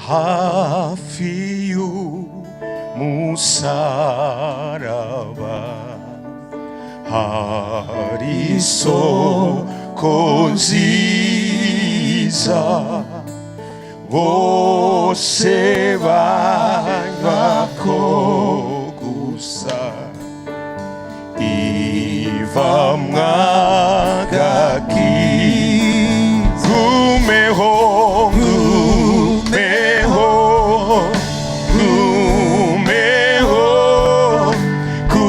hafi y'umusaraba hari isoko nziza bose banywako gusa ivamwo agakiza gumeho ku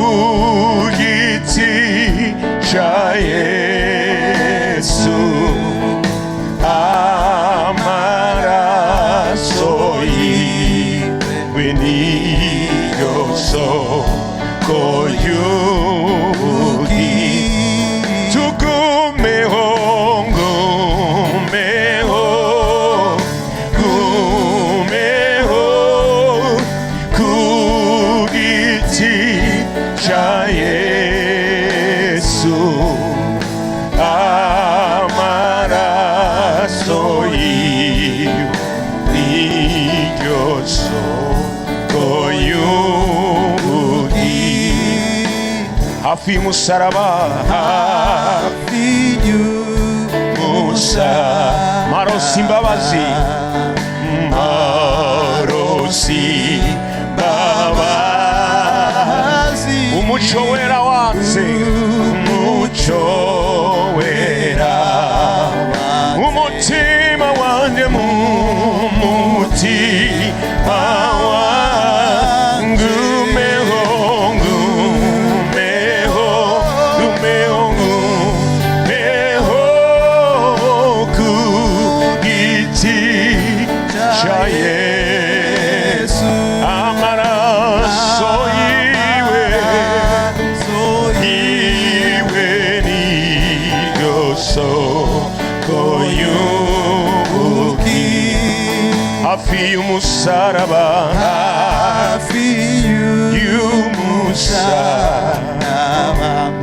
giti ca Yesu amaraso yiwe niyo soko y'ubugingo tugumeho ku giti ca Yesu amaraso yiwe niyo soko y'ubugingo hafi y'umusaraba marosi imbabazi umuco wera wanze umuco wera umutima wanjye mu mutima wanjye ku giti ca Yesu amaraso yiwe niyo soko y'ubugingo hafi y'umusaraba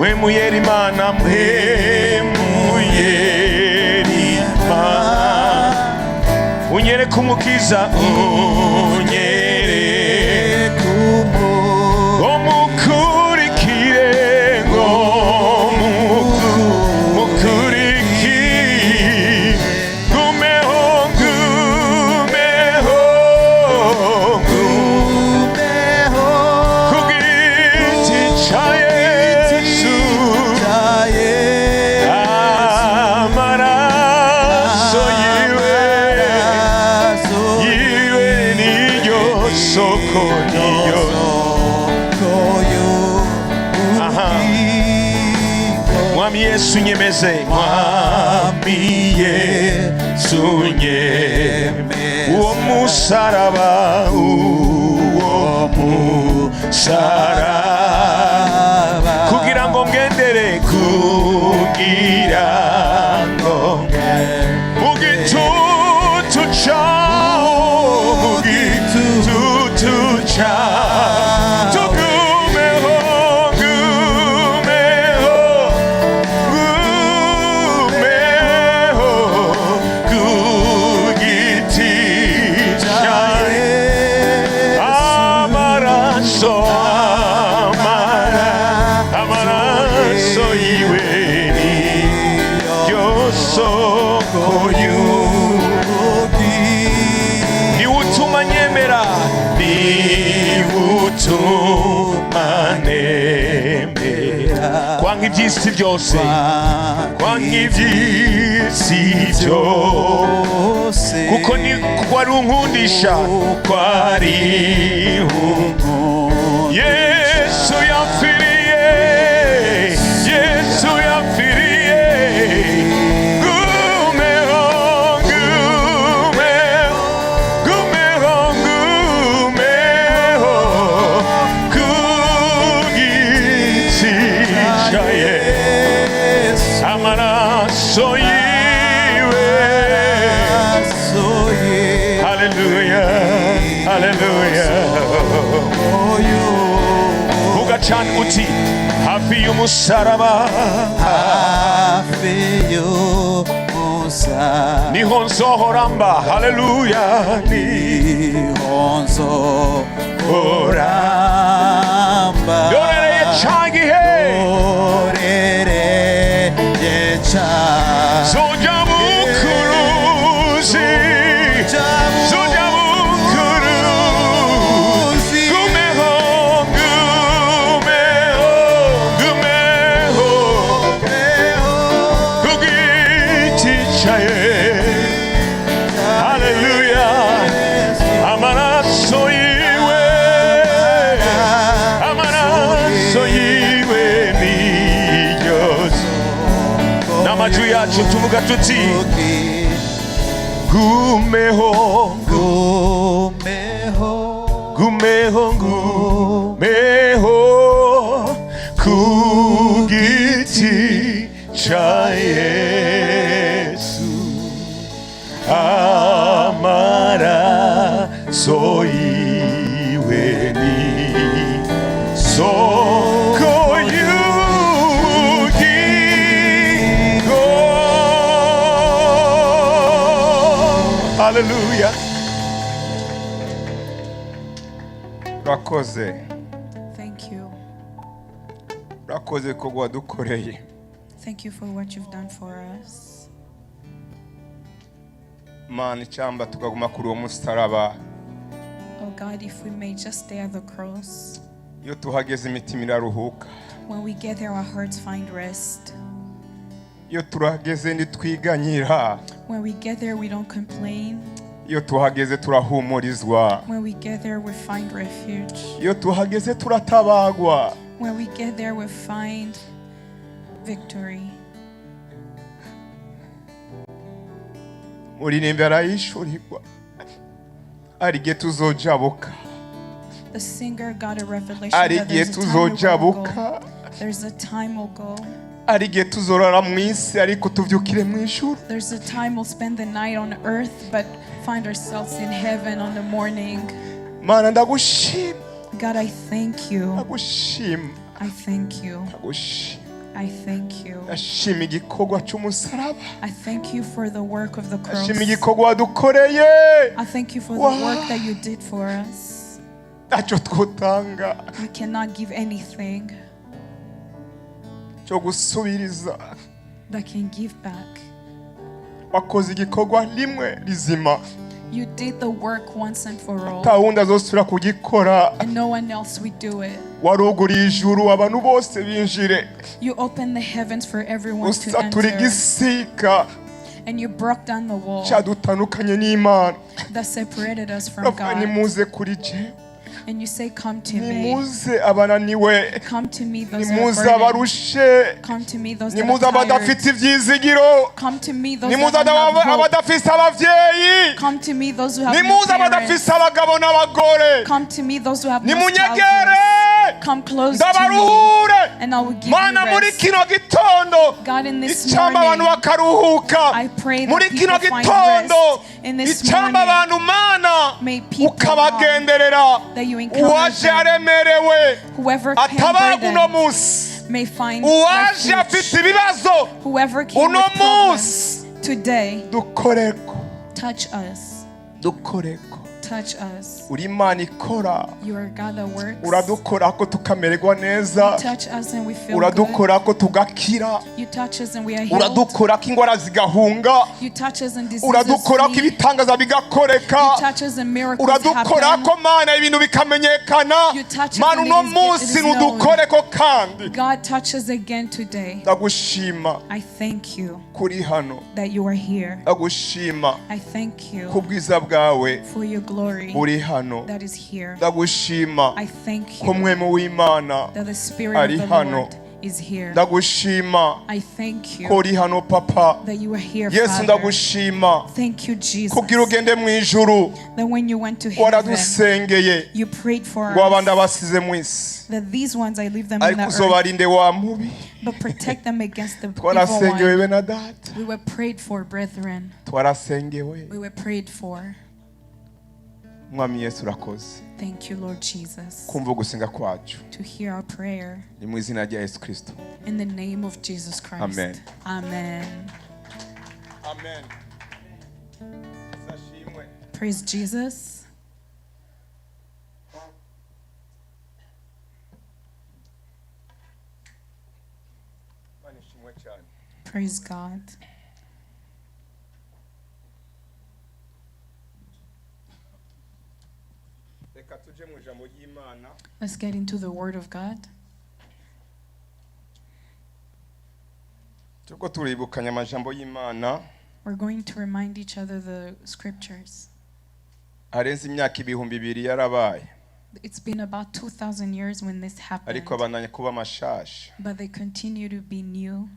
we muyera Imana unyereka umukiza umukurikire ngo mukurikire gumeho ku giti ca Yesu amaraso yiwe niyo soko niyo Mwami Yesu nyemeze uwo musaraba kugira ngo ngendere mu gitutu cawo tugumeho ku giti ca amaraso yiwe niyo soko y'ubugingo niwe utuma nyemera kwanga iby'isi byose kuko ari unkundisha Yesu yapfiriye amaraso yiwe haleluya vuga cyane uti hafi y'umusaraba niho nihonsohoramba haleluya nihonsohoramba dorereye cagihe zoja mukuruzi zoja mukuruzi gumeho gumeho gumeho kugiti caye haleluya amaraso yiwe niyose n'amajwi yacu tuvuga tuti gumeho gumeho gumeho gumeho ku giti ca Yesu amaraso yiwe ni soko y'ubugingo. Hallelujah. Urakoze. Thank you. Urakoze ko wadukoreye. Thank you for what you've done for us. Mana icyamba tukaguma kuri uwo musaraba. Oh God, if we may just stay at the cross. Iyo tuhageze imitima iraruhuka. When we get there, our hearts find rest. Iyo turahageze ntitwiganyira. When we get there, we don't complain. Iyo tuhageze turahumurizwa. When we get there, we find refuge. Iyo tuhageze turatabagwa. When we get there, we find victory. Muririmbe arayishurirwa. Ari gihe tuzojabuka. The singer got a revelation Ari that gihe there's a time we'll tuzojabuka. go. There's a time we'll go. Ari gihe tuzorara mu isi ariko tuvyukire mu ijuru. There's a time we'll spend the night on earth, but find ourselves in heaven on the morning. Mana ndagushima. God, I thank you. Ndagushima. I thank you. Ndagushima. I thank you. Ndashima igikorwa cy'umusaraba. I thank you for the work of the cross. Ndashima igikorwa wadukoreye. I thank you for the work that you did for us. Ntacyo twotanga We cannot give anything cyo gusubiriza. that can give back. Wakoze igikorwa rimwe rizima. You did the work once and for all, Tawundi azosubira kugikora. and no one else would do it. Waruguriye ijuru abantu bose binjire. You opened the heavens for everyone to Usatura enter, igisika and you broke down the wall cyadutandukanye n'Imana. that separated us from Uravuga God. nimuze kuri je. And you say, come to me. Nimuze abananiwe. Come to me, those who are Nimuze burdened. abarushe. Come to me, those that Nimuze are tired. abadafite ibyizigiro. Come to me, those Nimuze that have hope. abadafite abavyeyi. Come to me, those who have no Nimuze parents. abadafite abagabo n'abagore. Come to me, those who have no Nimunyegere. spouses. Come close to me, Ndabaruhure. and I will give Mana you muri rest. kino gitondo. God, in this Icyamba abantu morning, bakaruhuka. I pray Muri that kino people find gitondo. rest. In this Icyamba morning, abantu Mana may people ukabagenderera. that you encounter Uwaje them. aremerewe. Whoever came Atabaga uno burdened munsi. may find Uwaje refuge. afite ibibazo. Whoever came Uno with problems munsi. today, Dukoreko. touch us. Dukoreko. Touch us. Uri Imana ikora. You are God that works. Uradukora ko tukamererwa neza. You touch us and we feel good. Uradukora ko tugakira. You touch us and we are healed. Uradukora ko ingwara zigahunga. You touch us and diseases Uradukora ko flee. ibitangaza bigakoreka. You touch us and miracles Uradukora happen. ko Mana ibintu bikamenyekana. You touch us Mana and uno it is munsi known. nudukoreko kandi. God, touch us again today. Ndagushima I thank you kuri hano. that you are here. Ndagushima I thank you kubwiza bwawe for your glory buri hano. that is here. Ndagushima I thank ko you mwemu w'Imana that the Spirit ari of the hano. Lord is here. Ndagushima I thank you ko uri hano papa. that you are here, Yesu Father. ndagushima Thank you, Jesus, kugira ugende mu ijuru. that when you went to heaven, Waradusengeye you prayed for ngo abandi us, abasize mu isi. that these ones I leave them in Ariko the earth, uzobarinde wa mubi. but protect them against the evil Twarasengewe one. bene data. We were prayed for, brethren. Twarasengewe. We were prayed for. Mwami Yesu urakoze. Thank you, Lord Jesus, Kumva gusenga kwacu. to hear our prayer. Ni mu izina rya Yesu Kristo. In the name of Jesus Christ. Amen. Amen. Amen. Praise Jesus. Praise God. Let's get into the Word of God. Tuko turibukanya amajambo y'Imana. We're going to remind each other the scriptures. Arenze imyaka ibihumbi 2 yarabaye. It's been about 2,000 years when this happened. Ariko abananye kuba mashasha. But they continue to be new.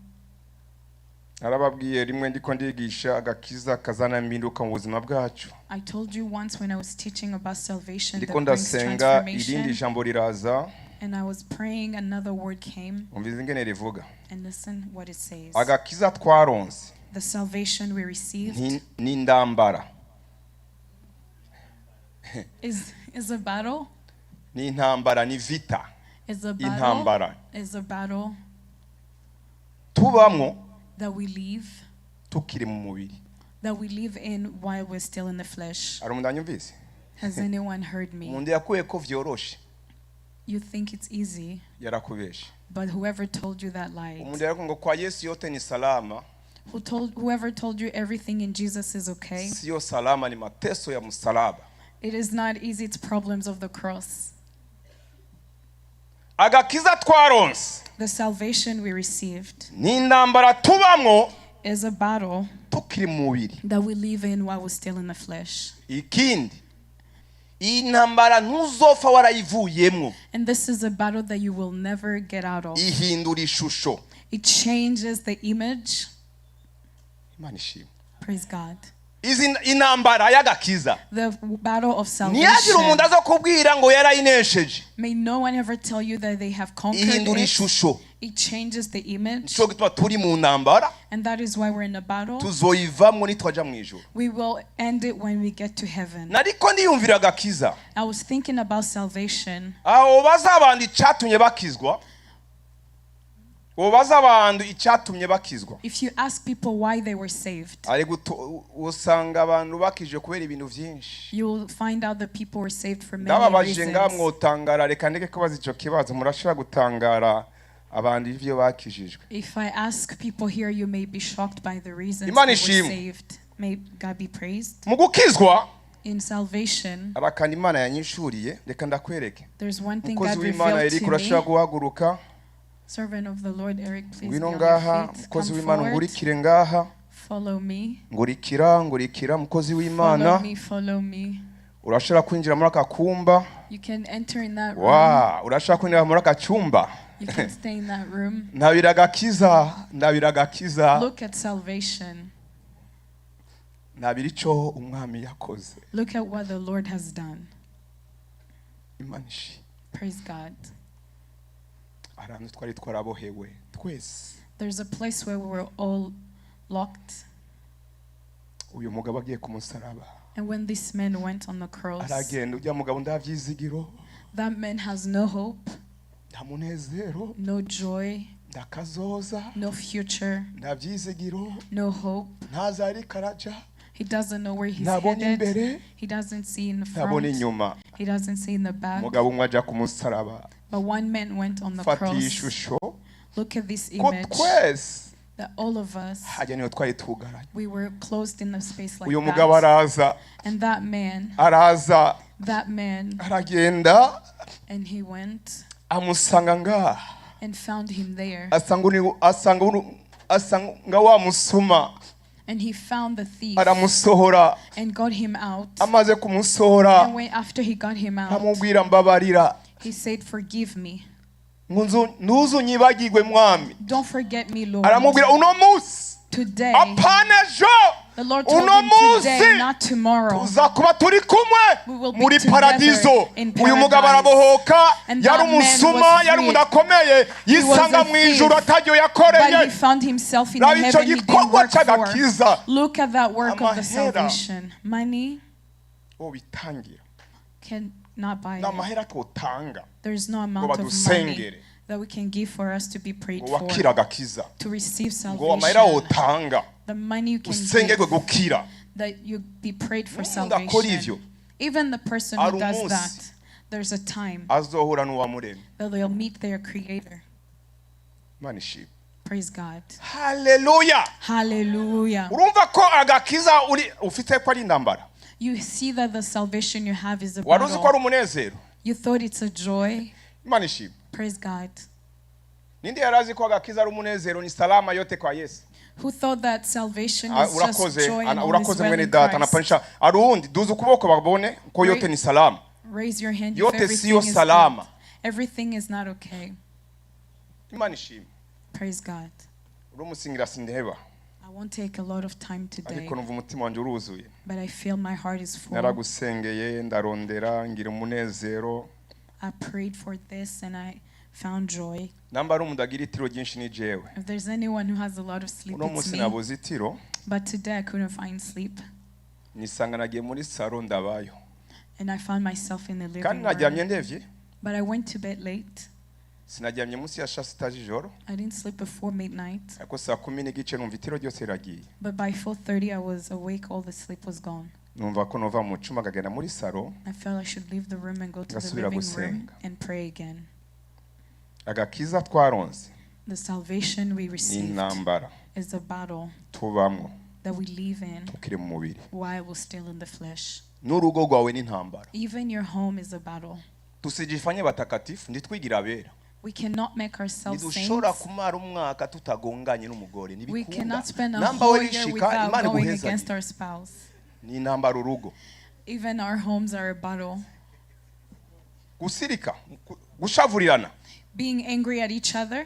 Arababwiye rimwe ndiko ndigisha agakiza kazana impinduka mu buzima bwacu. I told you once when I was teaching about salvation that Ndiko brings ndasenga irindi transformation. jambo riraza. And I was praying, another word came. Umvize ingene rivuga. And listen what it says. Agakiza twaronse. The salvation we received Ni ndambara. is a battle. Ni intambara, ni vita. Is a battle. Intambara. Is a battle Tubamwo that we live. Tukiri mu mubiri. That we live in while we're still in the flesh. Arumundanyumvise? Has anyone heard me? Umuntu yakuye ko vyoroshe. You think it's easy, Yarakubeshe. but whoever told you that lied. Umuntu yakungo kwa Yesu yote ni salama. Whoever told you everything in Jesus is okay. Sio salama, ni mateso ya msalaba. It is not easy, it's problems of the cross. Agakiza twaronse. The salvation we received Ni ndambara tubamwo is a battle tukiri mu mubiri. that we live in while we're still in the flesh. Ikindi intambara ntuzopfa warayivuyemwo. And this is a battle that you will never get out of. Ihindura ishusho. It changes the image. Imana ishimwe. Praise God. Izi intambara y'agakiza. The battle of Niyagira salvation. umuntu azokubwira ngo yarayinesheje. May no one ever tell you that they have conquered Ihindura it. ishusho. It changes the image. Cyo gituma turi mu ntambara. And that is why we're in a battle. Tuzoyivamwo nitwaja mu ijuru. We will end it when we get to heaven. Nariko ndiyumvira agakiza. I was thinking about salvation. Aho bazabandi cyatumye bakizwa. Abantu icyatumye bakizwa. If you ask people why they were saved, Ari usanga abantu bakije kubera ibintu byinshi. you will find out that people were saved for many Ndababaje reasons. ngamwotangara reka ndeke kubaza ico kibazo murashaka gutangara abantu ivyo bakijijwe. If I ask people here, you may be shocked by the reasons Imana they were ishimwe. saved. May God be praised. Mu gukizwa In salvation, arakandi Imana yanyishuriye reka ndakwereke. there's one thing Mukozi God w'Imana revealed iri to kurashaka me. guhaguruka. Servant of the Lord, Eric, please be Ngwino on ngaha your feet. mukozi Come w'Imana forward. ngurikire ngaha. Follow me. Ngurikira mukozi w'Imana. Follow me. Urashaka kwinjira muri akakumba. You can enter in that room. Wow, urashaka kwinjira muri akacyumba. You can stay in that room. Ndabiragakiza. Look at salvation. Nabirico umwami yakoze. Look at what the Lord has done. Imanishi. Praise God. Arantu twari twarabohewe twese. There's a place where we were all locked. Uyu mugabo agiye ku musaraba. And when this man went on the cross, Aragenda ujya mugabo ndavyizigiro. that man has no hope, Nta munezero. no joy, Ndakazoza. no future, Ndavyizigiro. no hope. Ntazari karaja. He doesn't know where he's Ntabona headed. imbere. He doesn't see in the Ntabona front. inyuma. He doesn't see in the back. Mugabo umwe aja ku musaraba. But one man went on the Fata cross. ishusho. Look at this Ko image. twese. That all of us, Hajya niyo twari tugaranye. we were closed in a space like Uyu mugabo that. araza. And that man, aragenda. and he went Amusanga ngaha. and found him there. asanga wa musuma. And he found the thief Aramusohora. and got him out. Amaze kumusohora. And after he got him out, Amubwira mbabarira. he said, "Forgive me. Ntuzunyibagirwe mwami. Don't forget me, Lord." Aramubwira uno munsi. Today, Apana ejo. the Lord told Uno him munsi. today, not tomorrow. Tuzakuba turi kumwe. We will be Muri together paradizo. in Uyu mugabo paradise. arabohoka. And Yari that man umusuma. was Yari free. umuntu akomeye. Yisanga mu ijuru ataryo But he yakoreye. found himself in the Raba icyo heaven he didn't gikorwa work for. cy'agakiza. Look at that work of the Amahera. salvation. Money Bitangira. cannot buy N'amahera it. twotanga. There's no amount of money badusengere. that we can give for us to be prayed Ngo for, wakira agakiza. to receive Ngo amahera salvation. wotanga. The money you can Usengerwe give, gukira. that you be prayed for N'umuntu akora ivyo, salvation. Even the person hari who does umunsi that, there's a time azohura n'uwamuremye. that they'll meet their Creator. Imana ishimwe. Praise God. Hallelujah. Hallelujah. Urumva ko agakiza ufite ko ari intambara. You see that the salvation you have is a Wari uzi ko battle. ari umunezero. You thought it's a joy. Imana ishimwe. Praise God. Ninde yarazi ko agakiza ari umunezero ni salama yote kwa Yesu. Who thought that salvation is just Urakoze, joy and all is urakoze well mwene in data Christ? napanisha arundi duza ukuboko babone ko yote ni salama. Raise your hand if Yote everything siyo is salama. good. Everything is not okay. Imana ishimwe. Praise God. Urumusingira sindeba. I won't take a lot of time today, Ariko numva umutima wanje uruzuye. but I feel my heart is full. Naragusengeye ndarondera ngira umunezero. I prayed for this and I found joy. Namba ari umuntu agira itiro ryinshi ni jewe. If there's anyone who has a lot of sleep, Uno it's munsi me. nabuze itiro. But today I couldn't find sleep. Nisanga nagiye muri salo ndabayo. And I found myself in the living Kandi naryamye room. ndevye. But I went to bed late. Sinaryamye munsi ya saa sita z'ijoro. I didn't sleep before midnight. Ariko saa 10 n'igice numva itiro ryose riragiye. But by 4:30 I was awake, all the sleep was gone. Numva ko nova mu cuma kagenda muri salo. I felt I should leave the room and go to the Ngasubira living room gusenga. and pray again. Agakiza twaronse The salvation we ni received intambara is a battle tubamwo that we live in tukiri mu mubiri. while we're still in the flesh. N'urugo rwawe ni intambara. Even your home is a battle. Tusijifanye batakatifu nditwigira abera. We cannot make ourselves Nidushobora saints. kumara umwaka tutagonganye n'umugore We nibikunda. cannot spend a Namba whole we year bishika without Imana going iguheza. against our spouse. Ni intambara urugo. Even our homes are a battle. Gusirika, gushavurirana. Being angry at each other.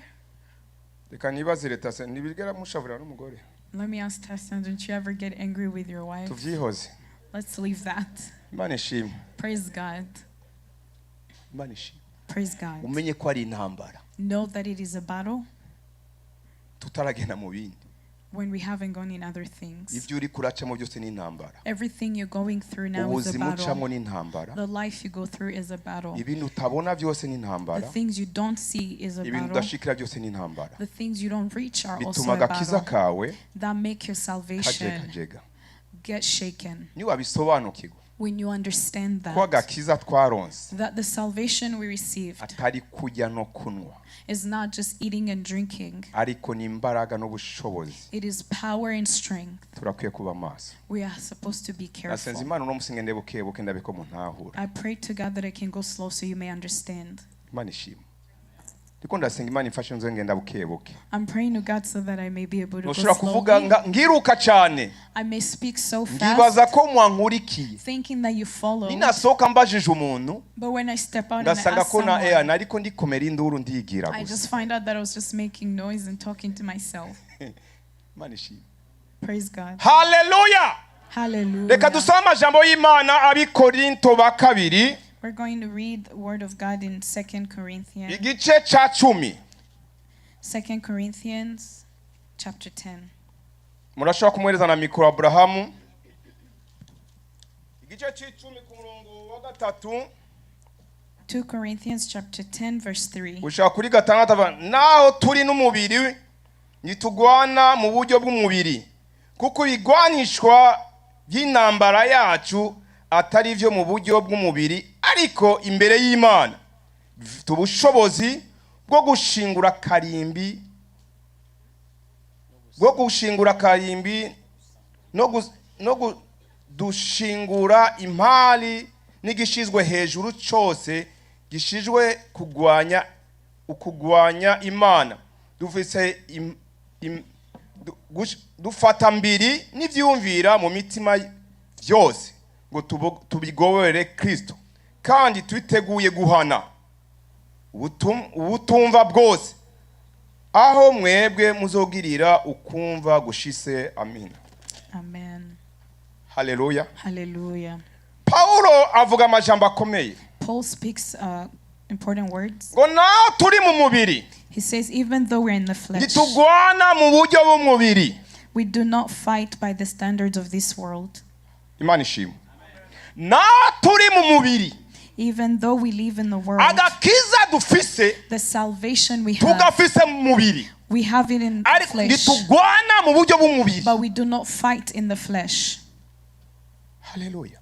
Reka nibaze leta se nibigera mushavurirana n'umugore. Let me ask Tessa, don't you ever get angry with your wife? Tuvyihoze. Let's leave that. Imana ishimwe. Praise God. Imana ishimwe. Praise God. Umenye ko ari intambara. Know that it is a battle Tutaragenda mu bindi. when we haven't gone in other things. Ivyo uri kuracamo byose ni intambara. Everything you're going through now is a Ubuzima ucamo battle. ni intambara. The life you go through is a battle. Ibintu utabona byose ni The intambara. things you don't see is a Ibintu battle. udashikira byose ni intambara. The things you don't reach are also Bituma a agakiza battle. kawe That make your salvation kajegajega. get shaken. Ni wabisobanukirwa When you understand ko that, agakiza twaronse that the salvation we received atari kujya no kunwa, is not just eating and drinking. ariko ni imbaraga n'ubushobozi. It is power and strength. Turakwiye kuba maso. We are supposed to be Nasenze careful. Imana uno musinge ndebuke buke ndabiko mu ntahura. I pray to God that I can go slow so you may understand. Imana ishimwe. Ndiko ndasenga Imana imfashe nzo ngenda buke buke. I'm praying to God so that I may be able to go Noshobora kuvuga slowly. ngiruka cyane. I may speak so Ngibaza fast, ko mwankurikiye. thinking that you follow. Ninasohoka mbajije umuntu But when I step out and I ngasanga ask ko na someone, nariko ndikomera induru ndigira I gusa. just find out that I was just making noise and talking to myself. Imana ishimwe. Praise God. Hallelujah. Hallelujah. Reka dusome amajambo y'Imana abikorinto ba kabiri We're going to read the word of God in 2 Corinthians. igice ca 10. 2 Corinthians chapter 10. Murashobora kumwereza na mikoro Abrahamu. Igice c'icumi ku murongo wa gatatu 2 Corinthians chapter 10 verse 3. ushaka kuri gatandatu ava naho turi n'umubiri nitugwana mu buryo bw'umubiri kuko ibigwanishwa by'intambara yacu atari ivyo mu buryo bw'umubiri ariko imbere y'Imana bifite ubushobozi bwo gushingura karimbi no dushingura impali n'igishizwe hejuru cyose gishijwe ukugwanya Imana dufise dufata mbiri n'ivyumvira mu mitima byose ngo tubigobere Kristo kandi twiteguye guhana ubutumva bwose aho mwebwe muzogirira ukumva gushise. Amina. Amen. Hallelujah. Hallelujah. Paulo avuga amajambo akomeye. Paul speaks important words. Ngo naho turi mu mubiri He says, even though we're in the flesh, nitugwana mu buryo bw'umubiri. we do not fight by the standards of this world. Imana ishimwe. Naho turi mu mubiri Even though we live in the world, agakiza dufise the salvation we have, tugafise mu mubiri we have it in the ariko flesh, nitugwana mu buryo bw'umubiri. but we do not fight in the flesh. haleluya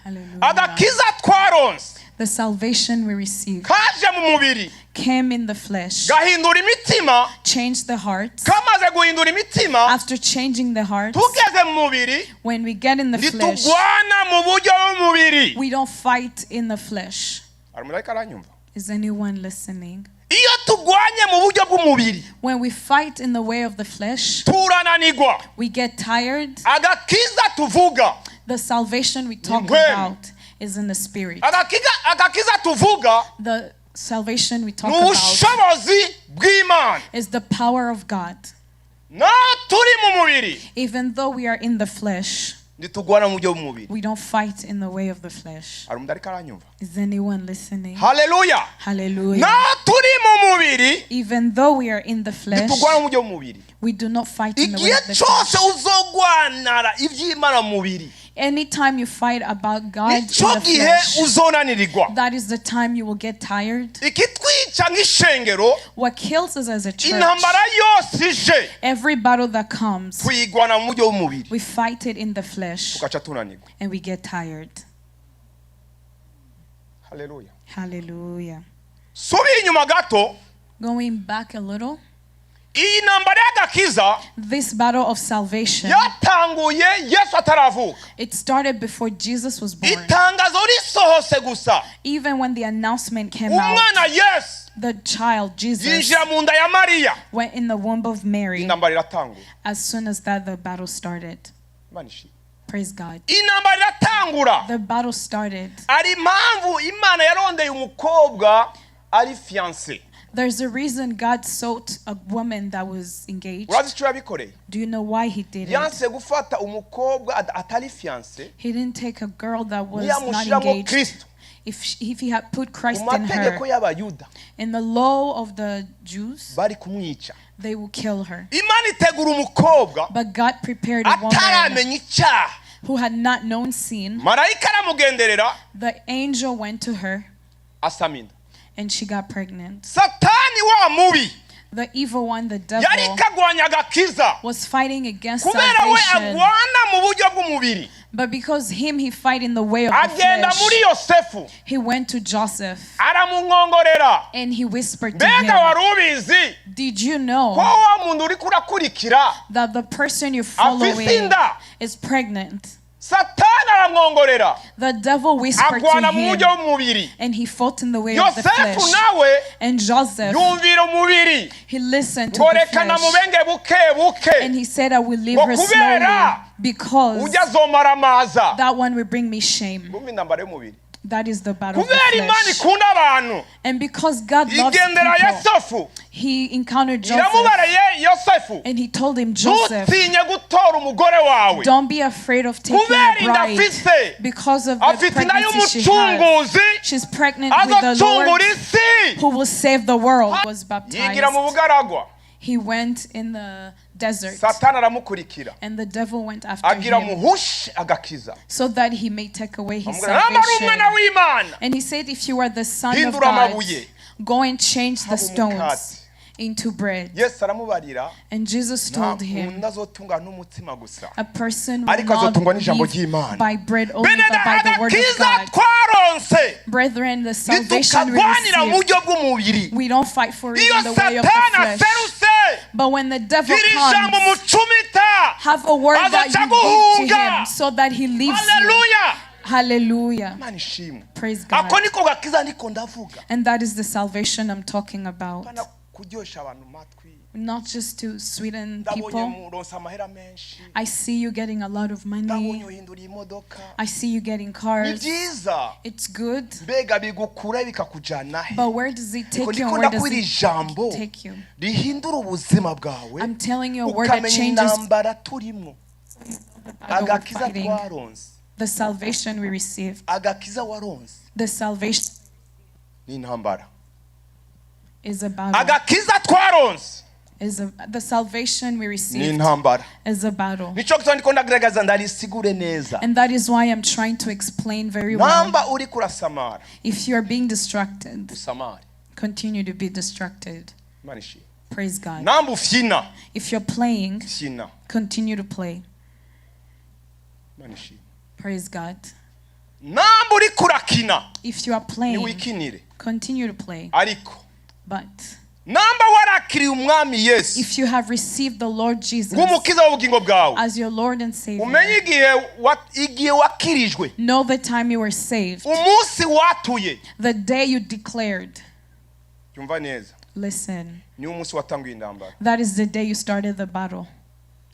Hallelujah. agakiza twaronse The salvation we received kaje mu mubiri came in the flesh, gahindura imitima changed the hearts. kamaze guhindura imitima After changing the hearts, tugeze mu mubiri when we get in the flesh, ntitugwana mu buryo bw'umubiri. we don't fight in the flesh. Ariko aranyumva? Is anyone listening? Iyo tugwanye mu buryo bw'umubiri When we fight in the way of the flesh, turananigwa. we get tired. Agakiza tuvuga, The salvation we talk Ngwenu. about is in the spirit. agakiza tuvuga The salvation we talk ni about ubushobozi bw'Imana. is the power of God. Na turi mu mubiri Even though we are in the flesh, ntitugwana mu buryo bw'umubiri. we don't fight in the way of the flesh. Ariko aranyumva? Is anyone listening? Haleluya. Hallelujah. Na turi mu mubiri Even though we are in the flesh, ntitugwana mu buryo bw'umubiri. we do not fight in the way Igihe of the cyose flesh. uzogwanara iby'Imana mu mubiri Anytime you fight about God in nicyo the gihe flesh, uzonanirirwa. that is the time you will get tired. Ikitwica nk'ishengero What kills us as a church, intambara yose ije every battle that comes, tuyigwana mu buryo bw'umubiri we fight it in the flesh tugaca tunanirwa. and we get tired. Haleluya. Hallelujah. Subiye inyuma gato, Going back a little, iyi ntambara y'agakiza this battle of salvation, yatanguye Yesu ataravuka. it started before Jesus was born. Itangazo risohose gusa Even when the announcement came out, umwana Yesu the child Jesus yinjira mu nda ya Mariya, went in the womb of Mary. intambara iratanguye. As soon as that, the battle started. Imana ishimwe. Praise God. Intambara iratangura. The battle started. Ari impamvu Imana yarondeye umukobwa ari fiancé. There's a reason God sought a woman that was engaged. Urazi icyo yabikoreye? Do you know why he did it? Yanse gufata umukobwa atari fiancé He didn't take a girl that was not niyamushiramo engaged. Kristo If he had put Christ mu in mategeko her, y'abayuda in the law of the Jews, bari kumwica. they will kill her. Imana itegura umukobwa But God prepared a woman ataramenya icyaha. who had not known sin. Marayika aramugenderera The angel went to her asama inda. and she got pregnant. Satani wa mubi The evil one, the devil, yari kagwanya agakiza was fighting against kubera we salvation. agwana mu buryo bw'umubiri. But because he fight in the way of the Agenda muri flesh, Yosefu he went to Joseph aramunkongorera. and he whispered to Mbega him, wari ubizi did you ko know wa muntu uri kurakurikira that the person you're afise following inda? is pregnant? Satani aramwongorera The devil whispered agwana to mu him buryo bw'umubiri. and he fought in the way of the Yosefu flesh. nawe And Joseph, yumvira umubiri he listened to ngo the reka flesh namubenge buke buke and he said, I will leave ngo her kubera slowly because ujya azomara amaza. that one will bring me shame. Ngumva intambara y'umubiri. That is the battle of Kubera the Imana flesh. ikunda abantu And because God loves igendera people, Yosefu he encountered Joseph iramubareye Yosefu and he told him, Joseph, ntutinye gutora umugore wawe don't be afraid of taking kubera a inda bride afise because of the afite nayo pregnancy she has. umucunguzi She's pregnant with the azocungura Lord isi. who will save the world. Was Yigira mu baptized. bugaragwa. He went in the desert Satani aramukurikira and the devil went after agira him muhushe agakiza. so that he may take away his Amubwira namba ari salvation. umwana w'Imana And he said, if you are the son of hindura God, amabuye go and change the haba stones umukati. into bread. Yesu aramubarira And Jesus nta told him, muntu azotungwa n'umutima gusa a person will ariko not azotungwa n'ijambo live ry'Imana. by bread only, Bene but by the word of agakiza God. twaronse Brethren, the salvation we ntitukagwanira mu receive, buryo bw'umubiri. we don't fight for it Iyo in the way of the Satani flesh. aserutse But when the devil iri jambo comes, mucumita have a word that azaca you give to guhunga. him so that he leaves you. haleluya. Hallelujah. Imana ishimwe. Praise God. Ako niko gakiza niko ndavuga. And that is the salvation I'm talking about. Pana kuryoshya abantu matwi. Not just to sweeten Ndabonye people. muronsa amahera menshi. I see you getting a lot of Ndabonye money. uhindura imodoka. I see you getting Ni cars. byiza. It's good. Mbega bigukura bikakujana he. But where does it Niko take you and ndiko where does ndakwira it ijambo take you? rihindura ubuzima bwawe. I'm telling you a word that Ukamenya changes intambara turimo. battle we're Agakiza fighting. twaronse. The salvation we receive. Agakiza waronse. The salvation Ni intambara. is a battle. Agakiza twaronse. The salvation we Ni receive intambara. is a battle. Nico gituma ndiko ndagerageza ndarisigure neza. And that is why I'm trying to explain very well. Namba uri kurasamara. If you are being distracted, Samari. continue to be distracted. Imana ishimwe. Praise God. Namba ufyina. If you're playing, Fyina. continue to play. Imana ishimwe. Praise God. namba uri kurakina If you are playing, niwikinire, continue to play. ariko But namba warakiriye umwami Yesu if you have received the Lord Jesus nk'umukiza w'ubugingo bwawe, as your Lord and Savior, umenye igihe wakirijwe, know the time you were saved, umunsi watuye. the day you declared. Yumva neza, Listen, ni umunsi watanguye intambara. that is the day you started the battle.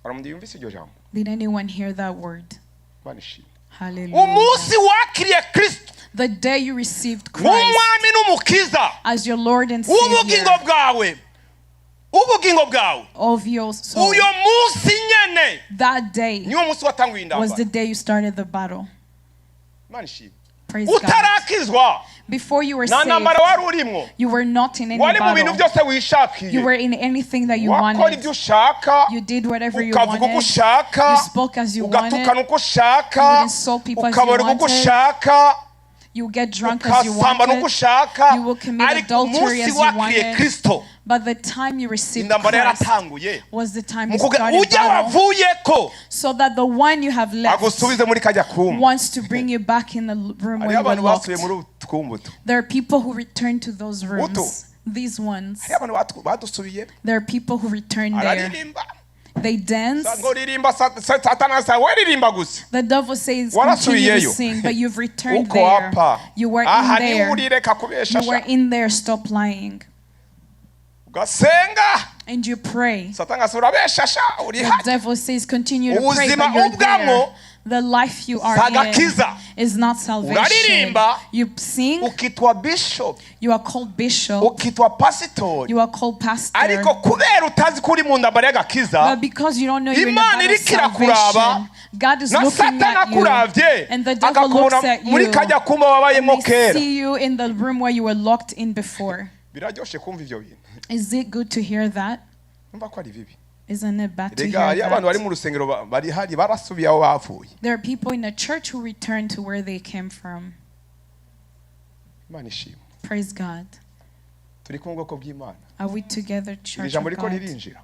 Aramundi yumvise iryo jambo, Did anyone hear that word? banishimye. Hallelujah. Umunsi wakiriye Kristo The day you received Christ nk'umwami n'umukiza as your Lord and w'ubugingo Savior bwawe, of your soul, uyo munsi nyene that day niwo munsi watanguye was the intambara. day you started the battle. Banishimye. Praise God. Utarakizwa Before you were nta saved, ntambara wari urimwo, you were not in any wari mu bintu battle. byose wishakiye, You were in anything that you wakora wanted. ibyo ushaka, You did whatever you ukavuga uko wanted. ushaka, You spoke as you wanted. ugatukana uko ushaka, You would insult people as you ukabora uko wanted. ushaka, You get drunk as you ukasamba nuko wanted. ushaka. You will commit Ariko adultery umunsi as you wakiriye wanted. Kristo, But the time you received intambara Christ yaratanguye. was the time you Mukuge started ujya battle, wavuyeko so that the one you have left agusubize muri kajya kumba. wants to bring you back in the room where Hariho you were abantu locked. basubiye muri utwumbuto. There are people who return to those Utu. rooms. These ones. Hariho abantu badusubiye. There are people who return there. Araririmba. They dance. Ngo ririmba satana sa we ririmba gusa. The devil says Warasubiyeyo. continue to sing, but you've returned Uko there. apa. You were Aha in ni there. urireka kubesha You were sha. in there. Stop lying. Ugasenga. And you pray. Satana sa urabesha sha uri The hajya. devil says continue to pray, Ubuzima but you're ubwamo there. The life you are in sagakiza. is not salvation. Uraririmba. You sing, Ukitwa bishop, you are called bishop, ukitwa pastor. you are called pastor. Ariko kubera utazi kuri mu ndambara y'agakiza, But because you don't know you're in the Imana battle of iriko irakuraba, salvation, God is na looking Satana at you, akuravye, and the devil looks akakubona at muri you, kajya kumba wabayemo and they kera. see you in the room where you were locked in before. Biraryoshe kumva ivyo bintu. Is it good to hear that? Numva ko ari bibi. Isn't it bad to Rega hear hari abantu bari that? mu rusengero bari hari barasubiye aho bavuye. There are people in the church who return to where they came from. Imana ishimwe. Praise God. Turi ku bwoko bw'Imana. Are we together, Iri church jambo of riko God? ririnjira.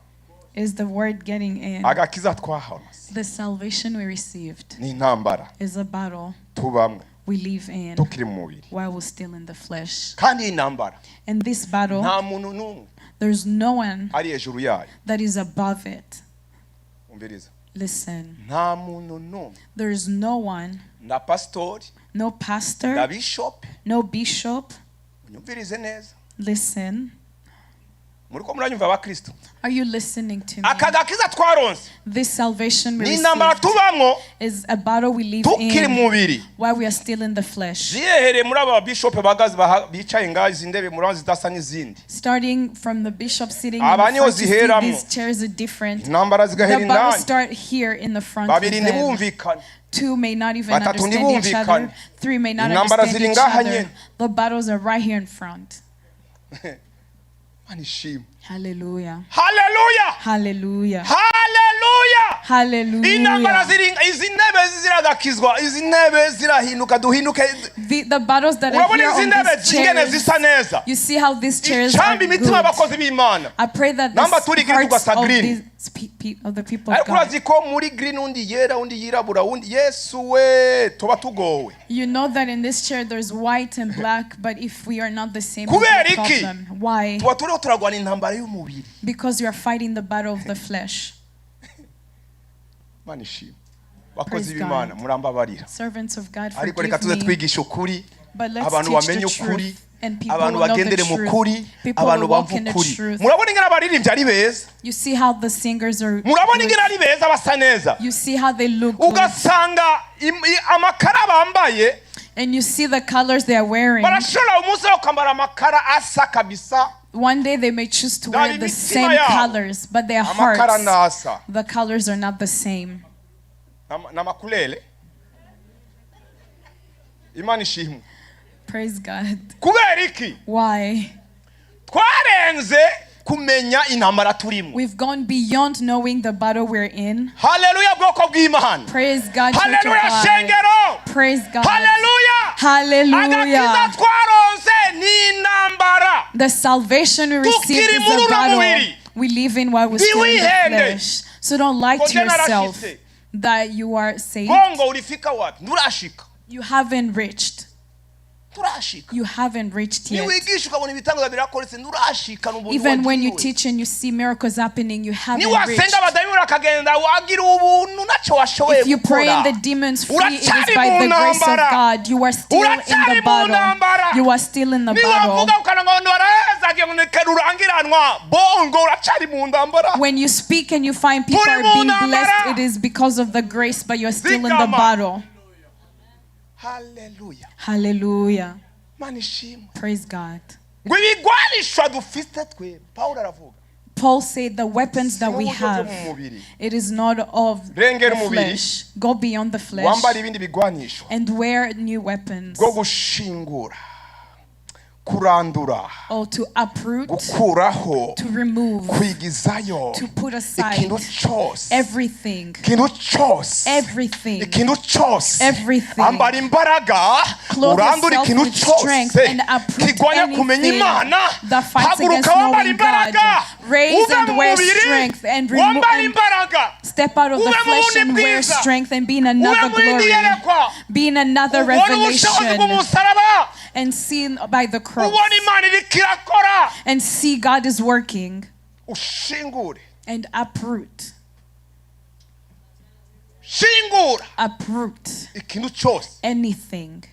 Is the word getting in? Agakiza twahawe The salvation we received ni intambara is a battle tubamwe we live in tukiri mu mubiri. while we're still in the flesh. Kandi iyi ntambara In this battle, nta muntu n'umwe there's no one ari hejuru yayo. that is above it. Umviriza. Listen, Nta muntu n'umwe. there is no one, Na pastori, no na pastor, bishop, no bishop. unyumvirize neza. Listen, Muriko muranyumva abakristo. are you listening to me? Aka gakiza twaronse This salvation we ni intambara received tubamwo is a battle we live tukiri mu in mubiri. while we are still in the flesh. Zihereye muri aba bishop bagazi bicaye ngaho izi ndebe muraho zidasa n'izindi. Starting from the bishop sitting in Aba the niho front, you see ziheramo. these chairs are different. Intambara zigahera The battles indani. start here in the front of Babiri them. ntibumvikana. Two may not even Batatu understand each other. ntibumvikane. Three may not Intambara understand ziri each ngaha other. nyene. The battles are right here in front. Imana ishimwe. Hallelujah. Hallelujah. Hallelujah. Hallelujah. Intambara Hallelujah. ziri izi ntebe ziragakizwa, izi ntebe zirahinduka duhinduke. The battles that are Urabona here izi on ntebe these zingene chairs. zisa neza. You see how these chairs are Icambi imitima good. y'abakozi b'Imana. I pray that the Namba turi green hearts tugasa of green. these of the people of Ariko God. urazi ko muri green undi yera undi yirabura undi Yesu we tuba tugowe. You know that in this chair there's white and black, but if we are not the same Kubera there's a iki? problem. Why? Tuba turiho turagwana intambara y'umubiri. Because you are fighting the battle of the flesh. Imana ishimwe. Bakozi Praise b'Imana God. murambabarira. Servants of God, Ariko reka tuze forgive me. twigisha ukuri. But let's Abantu teach bamenye the ukuri. truth. And people Abantu will know the bagendere mu truth. kuri. People Abantu will walk bamva in the ukuri. truth. Murabona ingene abaririmbyi ari beza. You see how the singers are Murabona good. ingene ari beza basa neza. You see how they look good. Ugasanga amakara bambaye And you see the colors they are wearing. barashobora umunsi wo kwambara amakara asa kabisa. One day they may choose to wear Ndani the imitima same yabo. colors, but their Amakara hearts, ntasa. the colors are not the same. N'amakulele. Imana ishimwe. Praise God. Kubera iki? Why? Twarenze kumenya intambara turimo. We've gone beyond knowing the battle we're in. Hallelujah bwoko bw'Imana. Praise God, church of Hallelujah God. shengero. Praise God. Hallelujah. Agakiza Hallelujah. twaronse ni intambara. The salvation we received Tukiri muri is a uno battle mubiri. we live in while we're still in the Ntiwihende. flesh. So don't lie to Kongera yourself. narashitse. that you are saved, bongo ulifika wapi? Nturashika. you haven't reached. Turashika. You haven't reached yet. Niwigisha ukabona ibitangaza birakoretse nturashika n'ubuntu. Even when you teach and you see miracles happening, you haven't reached. Niwasenga abadayimoni akagenda wagira ubuntu ntacyo washoboye gukora. If you pray and the demons flee, it is by the grace of God. You are still in the battle. You are still in the battle. When you speak and you find people are being blessed, it is because of the grace, but you're still in the battle. Hallelujah. Hallelujah. Manishimwe. Praise God. Ngo ibigwanishwa dufite twe. Paul aravuga. Paul said the weapons that we have, it is not of the flesh. Go beyond the flesh wambara ibindi bigwanisho. and wear new weapons. Go gushingura. Kurandura. Or to uproot, gukuraho, to remove, kwigizayo, to put aside ikintu cyose, everything, ikintu cyose, everything, ikintu cyose, everything. ambara imbaraga, urandura ikintu cyose kigwanya kumenya Imana, haguruka wambara imbaraga, raise and uve mu wear mubiri, strength and wambara remove imbaraga, step out of the flesh and wear strength and be in another glory, be in another revelation, and seen by the cross and see God is working and uproot anything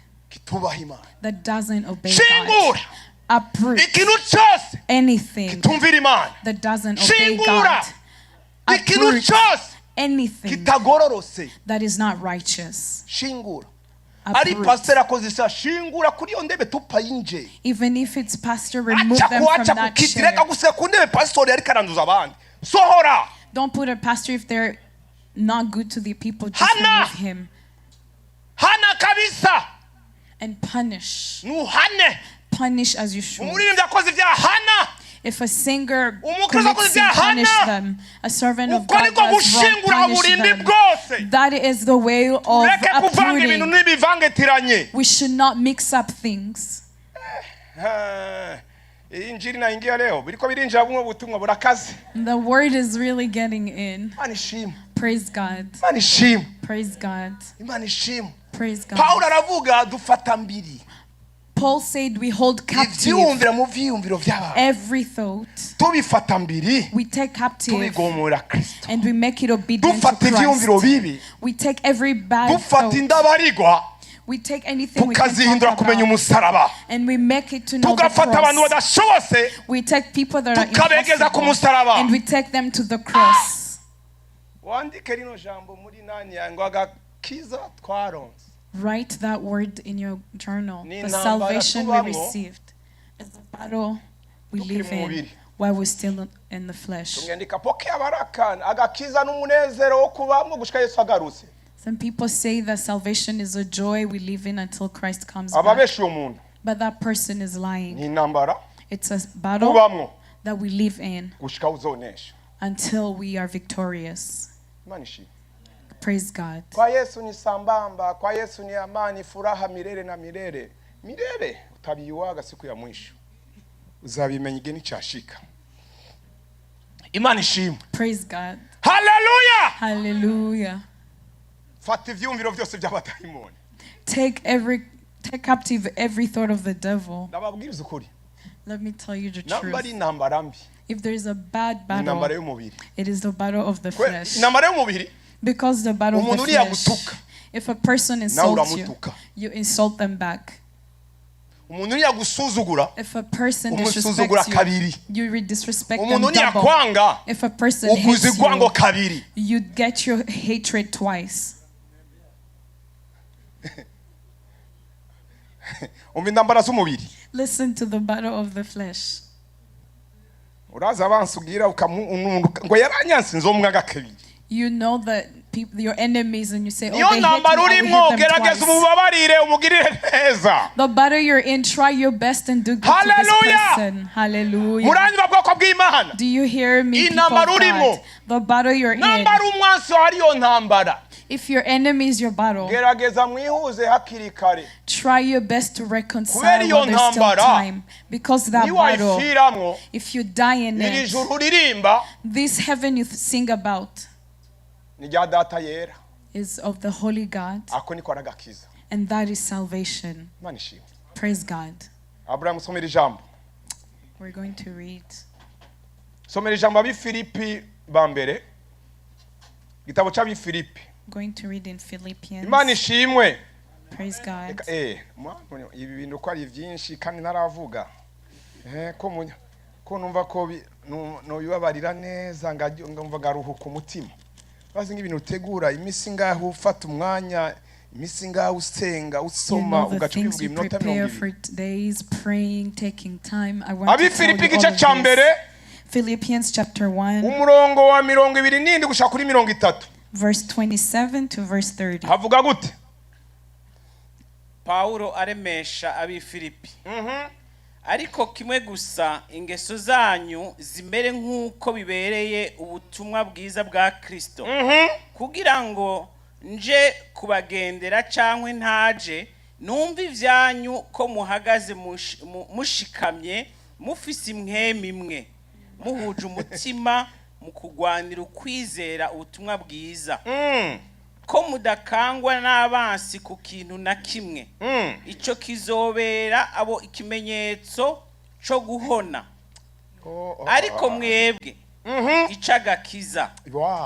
that doesn't obey God. Uproot anything that doesn't obey God. Uproot anything that is not righteous. Even if it's pastor, remove them from that chair. Don't put a pastor if they're not good to the people. Just remove him and punish. Punish as you should. If a singer commits sin, punish them. A servant of God does wrong, punish them. That is the way of uprooting. We should not mix up things. The word is really getting in. Praise God. Praise God. Praise God. Paul said we hold captive every thought. We take captive and we make it obedient to Christ. We take every bad thought. We take anything we can talk about and we make it to know the cross. We take people that are impossible and we take them to the cross. Write that word in your journal. The salvation we received is the battle we live in while we're still in the flesh. Some people say that salvation is a joy we live in until Christ comes back. But that person is lying. It's a battle that we live in until we are victorious. Praise God. Kwa Yesu ni sambamba, kwa Yesu ni amani, furaha milele na milele. Milele utabiwaga siku ya mwisho. Uzabimenya igihe nicyashika. Imana ishimwe. Praise God. Hallelujah. Hallelujah. Fata ivyumviro byose by'abadayimoni. Take captive every thought of the devil. Ndababwiriza ukuri. Let me tell you the truth. Nambari nambara mbi. If there is a bad battle, it is the battle of the flesh. Nambara y'umubiri. Because the battle of the flesh. If a person insults you, you insult them back. If a person disrespects you, you disrespect them double. If a person hates you, you get your hatred twice. Listen to the battle of the flesh. You know that people, your enemies, and you say, oh, they hate me, I will hit them twice. The battle you're in, try your best and do good to this person. Hallelujah. Do you hear me, people of God? The battle you're in. If your enemy is your battle, try your best to reconcile while there's still time. Because that battle, if you die in it, this heaven you sing about is of the Holy God. Ako niko aragakiza. And that is salvation. Imana ishimwe. Praise God. Abraham somera ijambo. We're going to read. Somera ijambo abi Filipi bambere. Gitabo cy'abi Filipi. Going to read in Philippians. Imana ishimwe. Praise God. Ibi bintu ko ari byinshi kandi naravuga. Ko numva ko no yubabarira neza ngumva garuhuka umutima. Bazi nk'ibintu utegura imisi ngaho ufata umwanya imisi ngaho usenga usoma ugacubivuga iminota 20 for days praying taking time. I want to Filipi gice cya mbere Philippians chapter 1 umurongo wa 27 gushaka kuri 30 verse 27 to verse 30. Havuga gute? Paulo aremesha abi Filipi. Ariko kimwe gusa ingeso zanyu zimere nk'uko bibereye ubutumwa bwiza bwa Kristo. Kugira ngo nje kubagendera cyangwa ntaje numva ivyanyu ko muhagaze mushikamye mufise imwemi imwe muhuje umutima mu kugwanira ukwizera ubutumwa bwiza. Ko mudakangwa n'abansi ku kintu na kimwe. Ico kizobera abo ikimenyetso cyo guhona. Ariko mwebwe icagakiza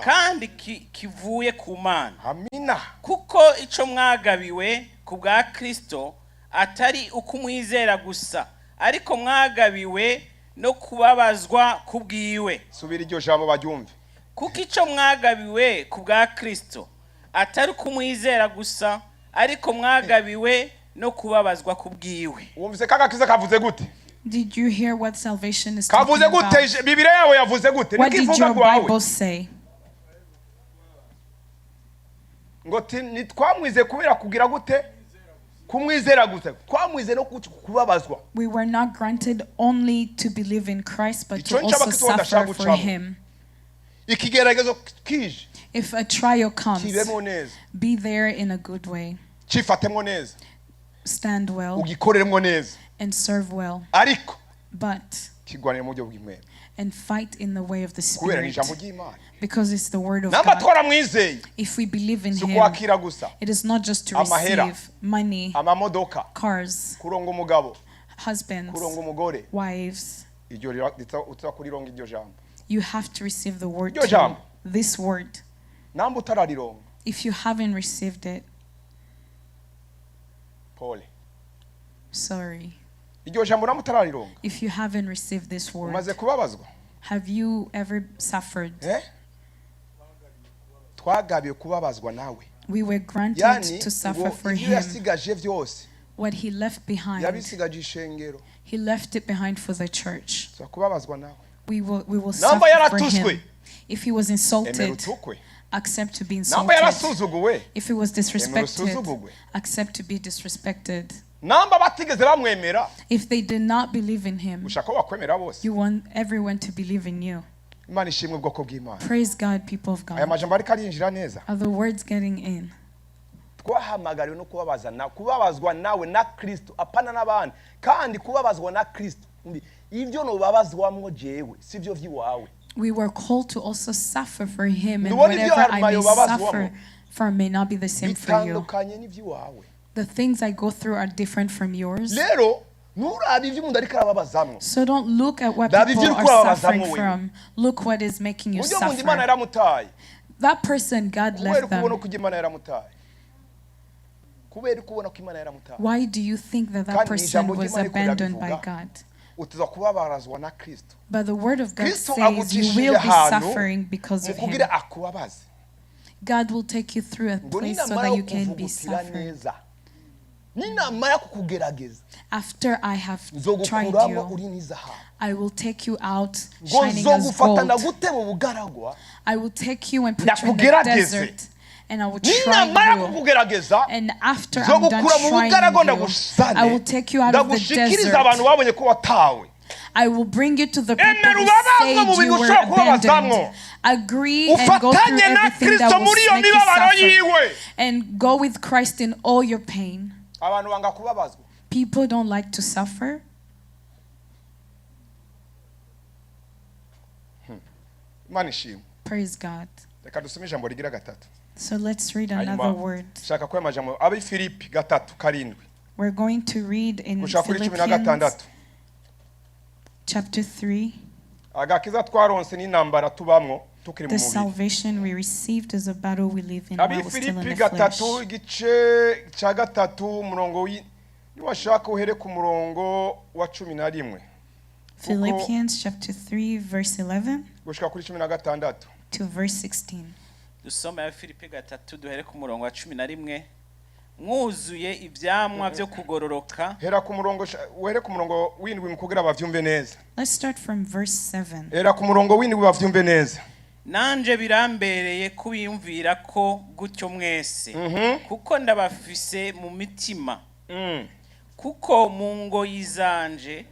kandi kivuye ku Mana. Amina. Kuko ico mwagabiwe ku bwa Kristo atari ukumwizera gusa, ariko mwagabiwe no kubabazwa kubwiwe. Subira iryo jambo baryumve. Kuko ico mwagabiwe ku bwa Kristo atari kumwizera gusa, ariko mwagabiwe no kubabazwa kubwiwe. Wumvise kagakiza kavuze gute? Did you hear what salvation is talking about? Kavuze gute? Bibiliya yawe yavuze gute? What did your Bible say? Ngo nitwamwize kubera kugira gute? Kumwizera gute? Twamwize no kubabazwa. We were not granted only to believe in Christ, but to also suffer for him. Ikigeragezo kije. If a trial comes, be there in a good way. Stand well and serve well. But and fight in the way of the Spirit, because it's the word of God. If we believe in him, it is not just to receive money, cars, husbands, wives. You have to receive the word too. This word. If you haven't received it, sorry. If you haven't received this word, have you ever suffered? We were granted to suffer for him. What he left behind, he left it behind for the church. We will suffer for him. If he was insulted, accept to be insulted. If he was disrespected, accept to be disrespected. If they did not believe in him, you want everyone to believe in you. Praise God, people of God. Are the words getting in? Twahamagariwe no kubabazwa nawe na Kristo apana n'abandi kandi kubabazwa na Kristo ivyo no babazwamwo jewe sivyo vyiwawe. We were called to also suffer for him, and whatever I may suffer for may not be the same for you. The things I go through are different from yours. So don't look at what people are suffering from. Look what is making you suffer. That person, God left them. Why do you think that person was abandoned by God? But the word of God says you will be suffering because of him. God will take you through a place so that you can be suffering. After I have tried you, I will take you out shining as gold. I will take you and put you in the desert, and I will try you. And after I'm done trying you, I will take you out of the desert. I will bring you to the people who said you were abandoned. Agree and go through everything that will make you suffer. And go with Christ in all your pain. People don't like to suffer. Praise God. reka dusome ijambo rigira gatatu. So let's read another word. Shaka kwa majambo abi Filipi gatatu karindwi. We're going to read in Philippians chapter 3. Agakiza twaronse n'intambara tubamwo tukiri mu The mubiri. salvation we received is a battle we live in while we're still in Filipi the flesh. gatatu igice cya gatatu murongo niwashaka uhere ku murongo wa 11. Philippians chapter 3 verse 11 gushika kuri 16 to verse 16. Dusoma ya Filipi gatatu duhere ku murongo wa 11. Mwuzuye ivyamwa byo kugororoka. Hera ku murongo uhere ku murongo w'indwi mukugira bavyumve neza. Let's start from verse 7. Hera ku murongo w'indwi bavyumve neza. Nanje birambereye kubiyumvira ko gutyo mwese kuko ndabafise mu mitima kuko mu ngo yizanje.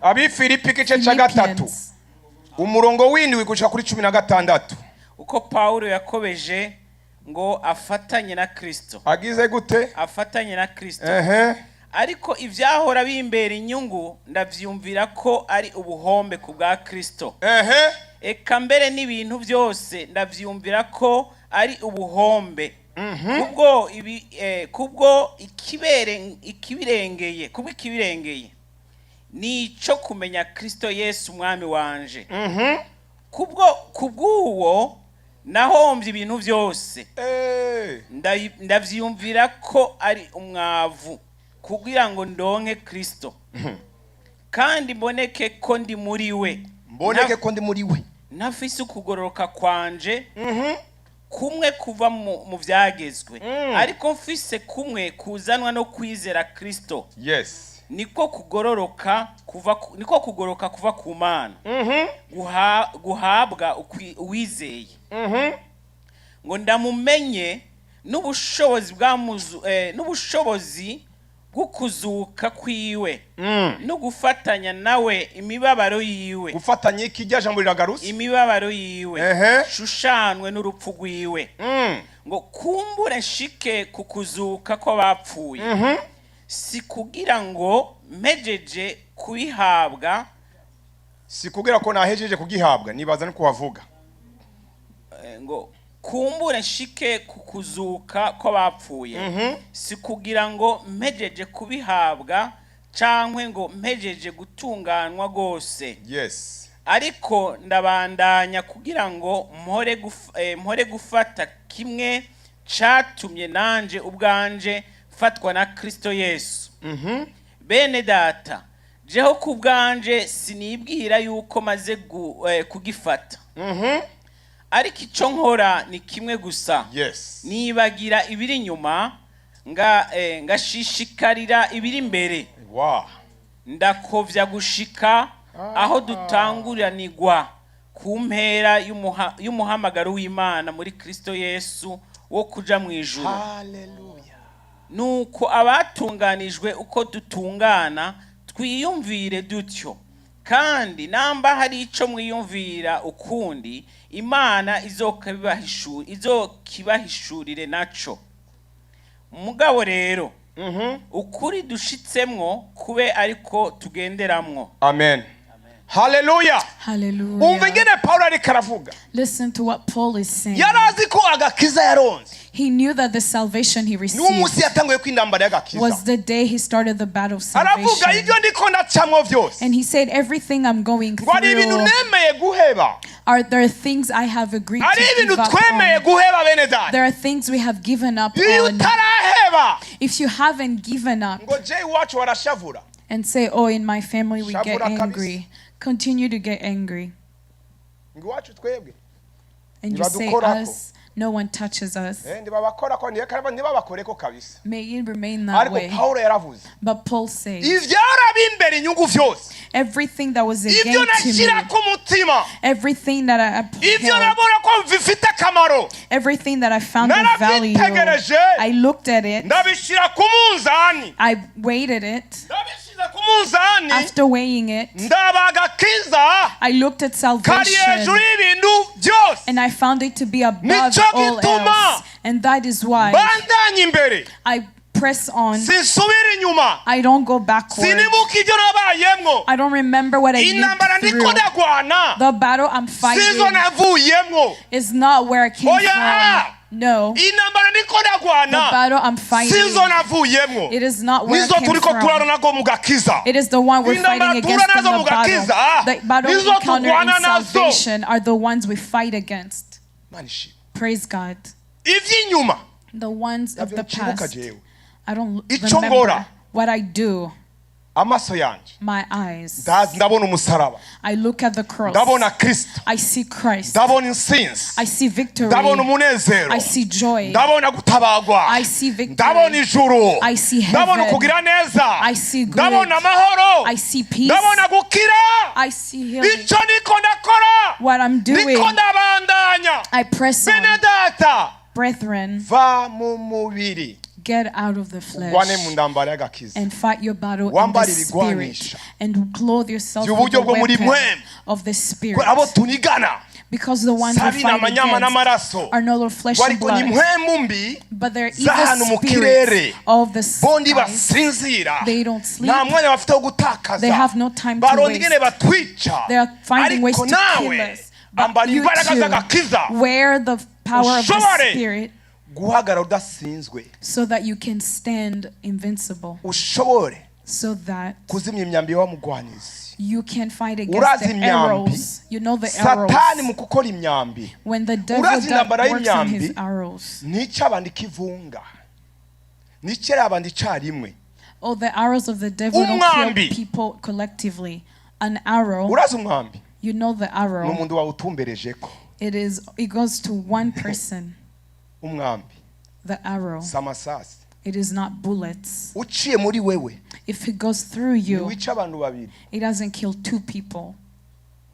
Abi Filipi igice cya gatatu umurongo w'indwi gushika kuri 16. Uko Paulo yakobeje ngo afatanye na Kristo. Agize gute? Afatanye na Kristo. Ariko ivyahora bimbera inyungu ndavyumvira ko ari ubuhombe ku bwa Kristo. Eka mbere n'ibintu byose ndavyumvira ko ari ubuhombe. Kubwo ikibirengeye nico kumenya Kristo Yesu umwami wanje. Kubw'uwo nahombye ibintu byose. Ndavyumvira ko ari umwavu kugira ngo ndonke Kristo. Kandi mboneke ko ndi muri we. Nafise ukugororoka kwanje kumwe kuva mu vyagezwe. Ariko mfise kumwe kuzanwa no kwizera Kristo. Yes. Niko kugororoka kuva ku Mana. Guhabwa uwizeye. Ngo ndamumenye n'ubushobozi bw'ukuzuka kwiwe no gufatanya nawe imibabaro yiwe. Gufatanya ikijya jambo riragarutse. Imibabaro yiwe shushanwe n'urupfu rwiwe. Ngo kumbure nshike kukuzuka ko bapfuye. Si kugira ngo mejeje kubihabwa. Si kugira ko nahejeje kugihabwa nibaza no kuhavuga. Ngo kumbure nshike kukuzuka ko bapfuye. Si kugira ngo mejeje kubihabwa cankwe ngo mejeje gutunganwa gose. Yes. Ariko ndabandanya kugira ngo mpore gufata kimwe catumye nanje ubwanje fatwa na Kristo Yesu. Bene data, jeho kubwanje sinibwira yuko maze kugifata. Ariko ico nkora ni kimwe gusa. Yes. Nibagira ibiri nyuma ngashishikarira ibiri imbere. Wow. Ndakovya gushika aho dutanguranirwa ku mpera y'umuhamagaro w'Imana muri Kristo Yesu wo kuja mu ijuru. Hallelujah. Nuko abatunganijwe uko dutungana twiyumvire dutyo. Kandi namba hari ico mwiyumvira ukundi Imana izokibahishurire naco. Mugabo rero ukuri dushitsemwo kube ariko tugenderamwo. Amen. Hallelujah. Hallelujah. Umvengene Paulo ariko aravuga. Listen to what Paul is saying. Yarazi ko agakiza yaronze. He knew that the salvation he received was the day he started the battle of salvation. And he said, everything I'm going through, are there things I have agreed to give up on? There are things we have given up on. If you haven't given up and say, oh, in my family we get angry, continue to get angry. And you say, us, no one touches us. May it remain that way. But Paul says, everything that was against me, everything that I upheld, everything that I found of value, I looked at it, I weighted it. After weighing it, I looked at salvation and I found it to be above all else. And that is why I press on. sinsubira inyuma. I don't go backward. sinibuka ibyo nabayemwo. I don't remember what I intambara lived ndiko through. ndagwana The battle I'm fighting sizo navuyemwo. is not where I came from. No. intambara ndiko ndagwana The battle I'm fighting, sizo navuyemwo. it is not where I nizo came turiko turana from. nago mu gakiza. It is the one we're fighting against in the battle. The battle we encounter in salvation are the ones we fight against. Praise God. ivy'inyuma The ones of the past, I don't Ico remember ngora. what I do. amaso yanje My eyes, ndabona umusaraba. I look at the cross. ndabona Kristo. I see Christ. ndabona insinzi. I see victory. ndabona umunezero. I see joy. ndabona gutabagwa. I see victory. ndabona ijuru. I see ndabona heaven. kugira neza. I see good. ndabona amahoro. I see peace. ndabona gukira. I see healing. ico niko ndakora. What I'm doing, niko ndabandanya. I press on. bene data Brethren, va mu mubiri get out of the flesh ugwane mu ndambara y'agakiza. and fight your battle in Wambara the spirit ibigwanisha. and clothe yourself with Uburyo the bwo muri weapon mwemu. of the spirit. abo tunigana Because the ones we sabi fight n'amanyama against n'amaraso are not of flesh and wariko ni blood, mpwemu mbi but they're z'ahantu evil mu kirere. spirits of the bondi skies. basinzira They don't sleep. nta mwanya bafite wo gutakaza. They have no time to baronda waste. ingene batwica. They are finding ways ariko to kill nawe us. But ambara you imbaraga too z'agakiza wear the power of the Ushobore spirit guhagarara udasinzwe. so that you can stand invincible, ushobore so that kuzimya imyambi y'abamugwanizi. you can fight against urazi the imyambi. arrows. You know the arrows. satani mu gukora imyambi When the devil urazi intambara works on his y'imyambi arrows. nica abandi kivunga nicera abandi icarimwe. Oh, the arrows of the devil don't Umwambi. kill people collectively. An arrow, urazi umwambi you know the arrow. n'umuntu wawutumberejeko. It goes to one person. umwambi The arrow. samasasi It is not bullets. uciye muri wewe If it goes through you, wica abantu babiri it doesn't kill two people.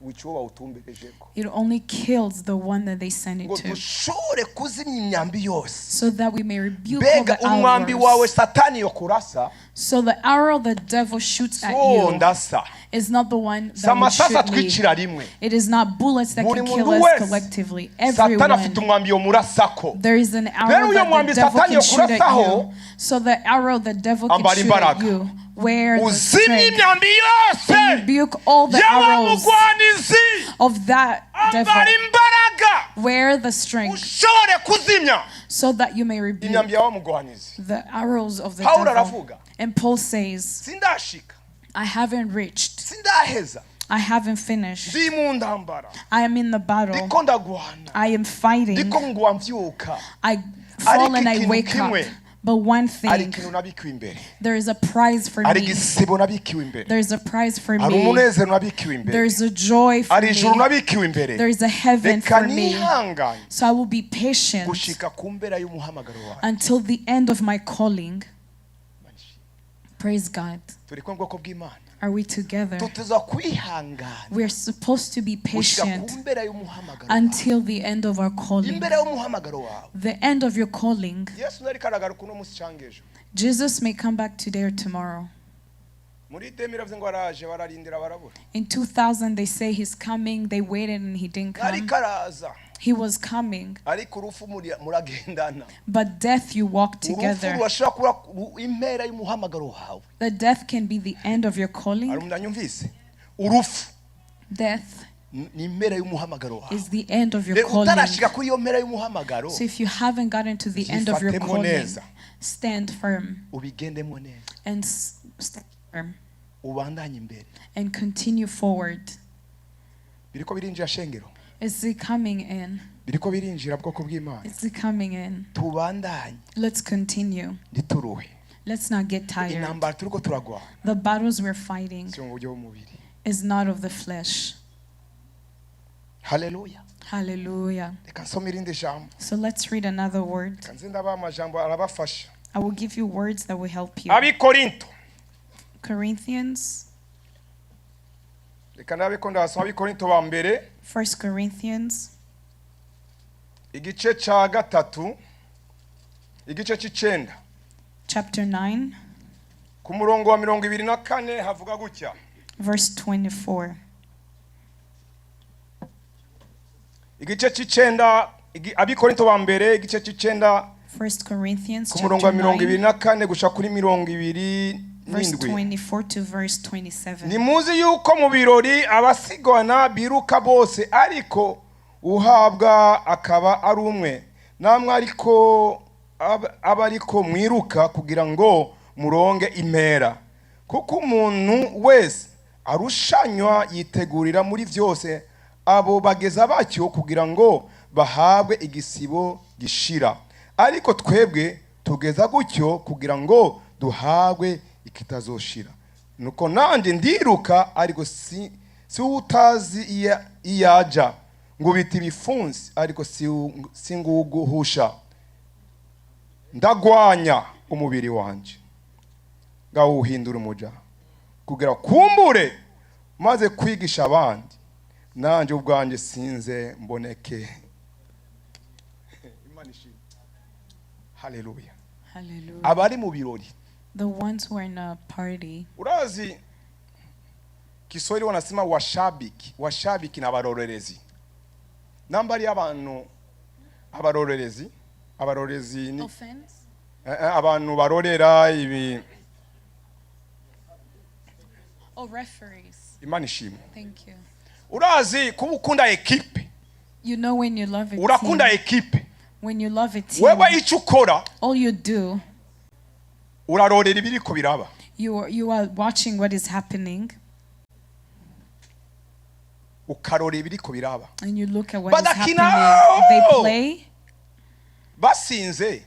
wica uwo wawutumberejeko. It only kills the one that they send it ngo to, dushobore kuzimya imyambi yose. so that we may rebuke all mbega the umwambi wawe arrows. satani yo kurasa So the arrow the devil shoots at so you ndasa is not the one that would samasasi shoot me. atwicira rimwe. It is not bullets that Buri can kill muntu us wese collectively. satani afite Everyone. umwambi yo murasako. There is an Rero arrow uyo that mwambi the devil satani can shoot at yokurasaho, you. So the arrow the devil can ambara shoot at imbaraga. you, where the uzimya strength, imyambi yose and rebuke all the arrows y'abamugwanizi. of that devil, ambara imbaraga where the strength, ushobore kuzimya so that you may rebuke imyambi y'abamugwanizi. the arrows of the Paulo devil. aravuga And Paul says, sindashika I haven't reached, sindaheza I haven't finished, ndi mu ndambara I am in the battle, ndiko ndagwana I am fighting, ndiko ngwa mvyuka. I fall and I ikintu wake up. kimwe. But one ari thing, ikintu nabikiwe imbere. there is a prize for ari me. igisibo nabikiwe imbere. There is a prize for ari me. umunezero nabikiwe imbere. There is a joy for ari ijuru me. nabikiwe imbere. There is a heaven reka for me. nihangane So I will be patient gushika ku mpera y'umuhamagaro wawe. until the end of my calling. Praise God. turi ku bwoko bw'Imana. Are we together? tutuza kwihangana We are supposed to be gushika ku patient mpera y'umuhamagaro wawe. until the end of our calling. imbere y'umuhamagaro wawe. The end of your calling. Yesu nari karagaruka uno munsi cyangwa ejo. Jesus may come back today or tomorrow. muri 2000 bavuze ngo araje bararindira barabura. In 2000 they say he's coming. They waited and he didn't ari come. karaza He was coming. ariko urufu muragendana. But death you walk urufu together. rwashobora kuba impera y'umuhamagaro wawe. The death can be the end of your ari calling. umwanyumvise urufu Death ni impera y'umuhamagaro wawe. is the end of your rero calling. utarashika kuri iyo mpera y'umuhamagaro So if you haven't gotten to the end of your Zifatemo calling, neza. stand firm ubigendemo neza and stand firm ubandanye imbere. and continue forward. biriko birinjira shengero. Is it coming in? biriko birinjira bwoko bw'Imana. Is it coming in? tubandanye Let's continue. ntituruhe. Let's not get tired. intambara turiko turagwa The battles we're fighting si mu buryo bw'umubiri. is not of the flesh. haleluya. Hallelujah. reka nsome irindi jambo. So let's read another word. reka nze ndabaha amajambo arabafasha. I will give you words that will help you. abikorinto. Corinthians, reka ndabiko ndasoma abikorinto ba mbere 1 Corinthians, igice ca gatatu igice c'icenda chapter 9, ku murongo wa 24 havuga gutya. verse 24. igice c'icenda abikorinto ba mbere igice c'icenda 1 Corinthians ku murongo wa chapter 9 24 gusha kuri 27 verse 24 to verse 27. Nimuzi yuko mu birori abasigwana biruka bose ariko uhabwa akaba ari umwe, namwe ariko abariko mwiruka kugira ngo muronge impera, kuko umuntu wese arushanywa yitegurira muri vyose, abo bageza batyo kugira ngo bahabwe igisibo gishira, ariko twebwe tugeza gutyo kugira ngo duhabwe ikitazoshira. Nuko nanje ndiruka ariko si utazi iyaja, ngubita ibifunsi ariko si nguguhusha, ndagwanya umubiri wanje ngawuhindura umuja kugira kumbure maze kwigisha abandi, nanje ubwanje sinze mboneke. Hallelujah. Hallelujah. Abari mu birori, the ones who are in a party. Urazi Kiswahili wanasema washabiki. Washabiki na abarorerezi. Nambari y'abantu abarorerezi ni Offense? Abantu barorera ibi. Oh, referees. Imana ishimwe. Thank you. Urazi kuba ukunda ekipe. You know when you love a team. Urakunda ekipe. When you love a team. Wewe icyo ukora, all you do, urarorera ibiriko biraba. You are watching what is happening. Ukarorera ibiriko biraba. And you look at what is happening. They play. Basinze.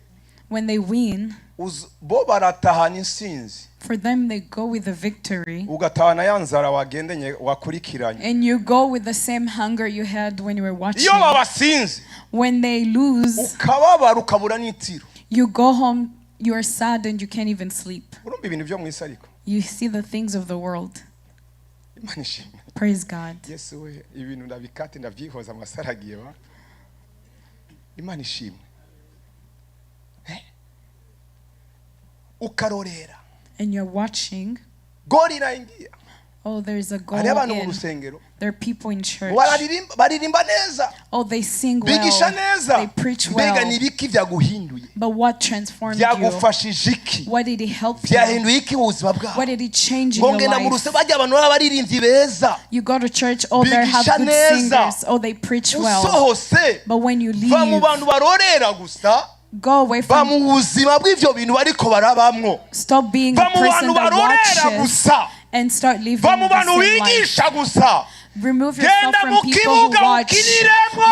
When they win, bo baratahana insinzi. For them, they go with the victory. Ugatahana ya nzara wagendanye wakurikiranye. And you go with the same hunger you had when you were watching. Iyo babasinze. When they lose, ukababara ukabura n'itiro. You go home, you are sad and you can't even sleep. Urumva ibintu byo mu isi ariko. You see the things of the world. Imana ishimwe. Praise God. Yesu we ibintu ndabikate ndavyihoza amasaragiye ba. Imana ishimwe. Ukarorera. And you're watching. Goli inaingia. Oh, there's a goal in. There are people in church. Oh, they sing well. They preach well. But what transformed you? What did it help you? What did it change in your life? You go to church, oh, they have good singers. Oh, they preach well. But when you leave, go away from. Stop being a person that watches and start living the same life. Remove yourself from people who watch.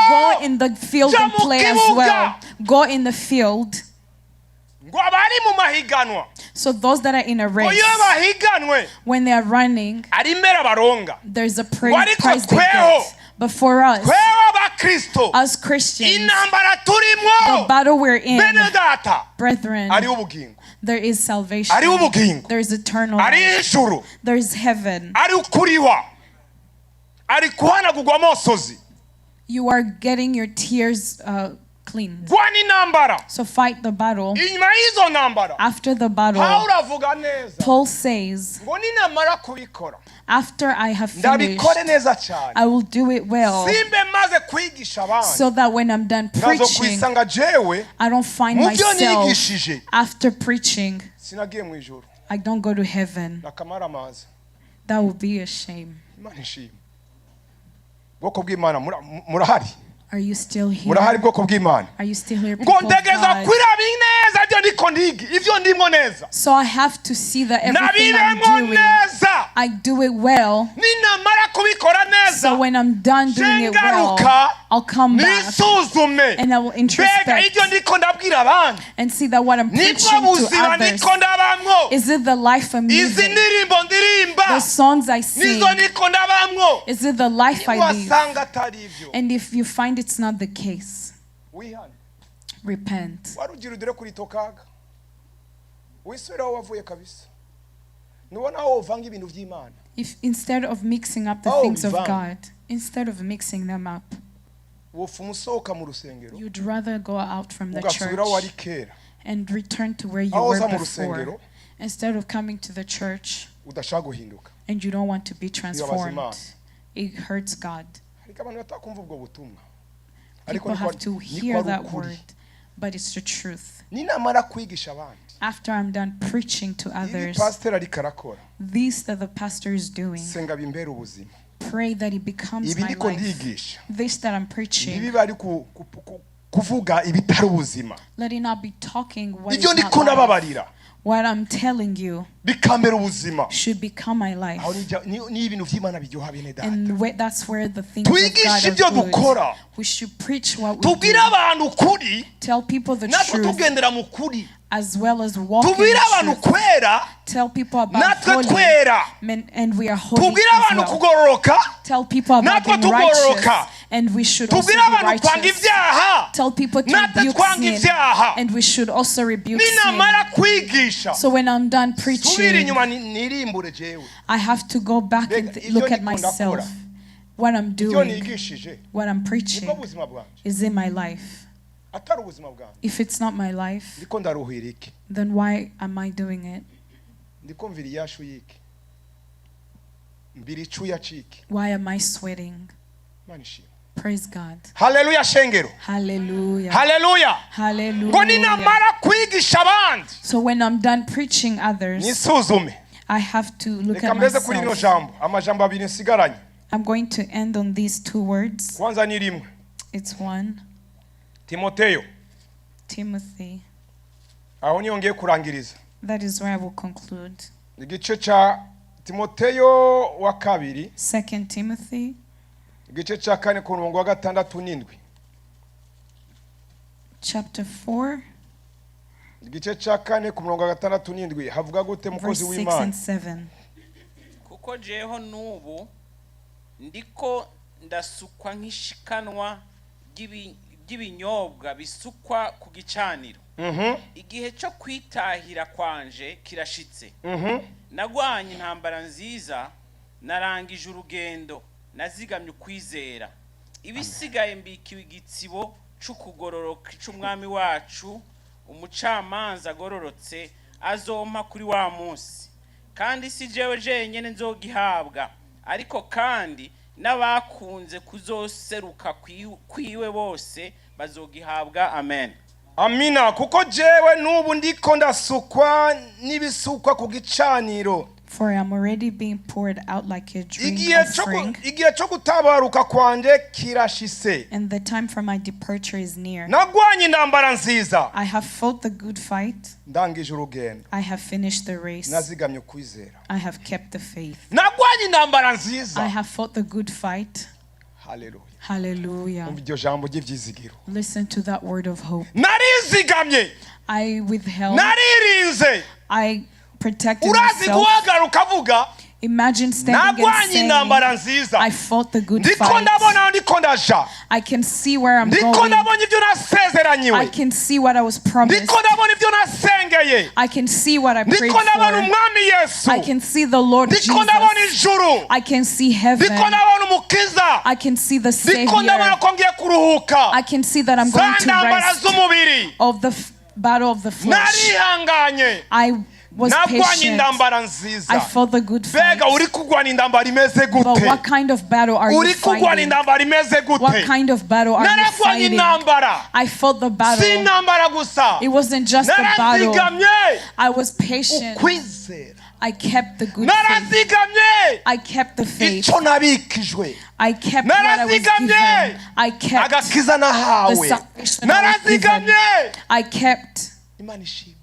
Go in the field and play as well. Go in the field. So those that are in a race, when they are running, there's a prize they get. But for us, as Christians, the battle we're in, brethren, there is salvation. There is eternal life. There is heaven. You are getting your tears cleaned. So fight the battle. After the battle, Paul says, after I have finished, I will do it well, so that when I'm done preaching, I don't find myself, after preaching, I don't go to heaven. That would be a shame. Are you still here? Are you still here, people of God? So I have to see that everything I'm doing, I do it well. So when I'm done doing it well, I'll come back and I will introspect and see that what I'm preaching to others, is it the life I'm living? The songs I sing, is it the life I live? And if you find it's not the case, repent. If instead of mixing up the things of God, instead of mixing them up, you'd rather go out from the church and return to where you were before, instead of coming to the church and you don't want to be transformed. It hurts God. People have to hear that word. but it's the truth. ninamara kwigisha abandi, After I'm done preaching to others, pastor ariko arakora, this that the pastor is doing, senga bimbere ubuzima, pray that it becomes my life. This that I'm preaching, ibi bari kuvuga ibitari ubuzima, let it not be talking what is ibyo not ndiko life. nababarira, What I'm telling you bikambera ubuzima, should become my life. aho ni ibintu vy'Imana biryoha bene data. And that's where the things of God Twigisha are ibyo good. dukora, We should preach what we tubwire do. abantu ukuri, Tell people the natwe truth, tugendera mu kuri, as well as walk in tubwire the abantu truth. kwera, Tell people about natwe holy, twera, and we are holy tubwire as abantu well. kugororoka, Tell people about natwe being righteous, tugororoka, and we should also be tubwire abantu kwanga righteous. ivyaha, Tell people to natwe rebuke twanga sin, ivyaha. and we should also rebuke sin. Ninamara kwigisha, So when I'm done subira preaching, inyuma nirimbure jewe, I have to go back and Mbega, look ibyo at ndikunda myself. kora. What I'm ibyo doing, nigishije what I'm preaching nibwo buzima bwanje, is in my life. atari ubuzima bwanje. If it's not my life, Ndiko ndaruhira iki, then why am I doing it? ndiko mvira iyashu yiki, mbira icuya ciki. Why am I sweating? Manishima. Praise God. Haleluya shengero, Hallelujah. haleluya. ngo Hallelujah. ninamara kwigisha abandi, So when I'm done preaching others, nisuzume, I have to look reka at mbeze kuri rino myself. jambo, amajambo abiri nsigaranye. I'm going to end on these two words. Kwanza ni rimwe, It's one, Timoteyo, Timothy. aho niyongeye kurangiriza. That is where I will conclude. Igice cha Timoteyo wa kabiri, 2 Timothy igice cha kane ku murongo wa gatandatu n'indwi, chapter 4, igice cha kane ku murongo wa gatandatu n'indwi havuga gute mukozi verse 6 w'Imana? and 7. kuko jeho nubu ndiko ndasukwa nk'ishikanwa ry'ibinyobwa bisukwa ku gicaniro. Igihe cyo kwitahira kwanje kirashitse. Nagwanye intambara nziza, narangije urugendo, nazigamye ukwizera. Ibisigaye mbikiwe igitsibo c'ukugororoka c'umwami wacu, umucamanza agororotse azompa kuri wa munsi. Kandi si jewe jenyene nzogihabwa, ariko kandi n'abakunze kuzoseruka kwiwe bose bazogihabwa. Amen. Amina. Kuko jewe nubu ndiko ndasukwa n'ibisukwa ku gicaniro, For I am already being poured out like a drink offering, igihe cyo gutabaruka kwanje kirashise, and the time for my departure is near. nagwanye intambara nziza, I have fought the good fight. ndangije urugendo, I have finished the race. nazigamye ukwizera. I have kept the faith. Nagwanye intambara nziza. I have fought the good fight. Haleluya. Hallelujah. Umva iryo jambo ry'ivyizigiro. Listen to that word of hope. Narizigamye, I withheld. naririnze. I protected Urazi myself. guhagarara ukavuga, Imagine standing and nagwanye intambara saying, nziza, I fought the good ndiko fight. ndabona ndiko ndaja, I can see where I'm ndiko going. ndabona ibyo I nasezeranyiwe, can see what I was promised. ndiko ndabona ibyo nasengeye, I can see what I prayed ndiko ndabona for. umwami Yesu, I can see the Lord ndiko Jesus. ndabona ijuru, I can see heaven. ndiko ndabona umukiza, I can see the ndiko ndabona Savior. ko ngiye kuruhuka. I can see that I'm going za to ntambara rest z'umubiri, of the battle of the flesh. narihanganye, I was nagwanye patient. intambara nziza. I fought the good fight. Mbega uri kugwana intambara imeze But gute? what kind of battle are you Uri kugwana fighting? intambara imeze What gute? kind of battle are you Naragwanye fighting? intambara, I fought the si battle. intambara gusa, It wasn't just a battle. narazigamye I was patient. ukwizera, I kept the good faith. narazigamye I kept the faith. icyo nabikijwe, I kept what I was narazigamye given. I kept agakiza the nahawe, salvation I was given. narazigamye. I kept. Imana ishimwe,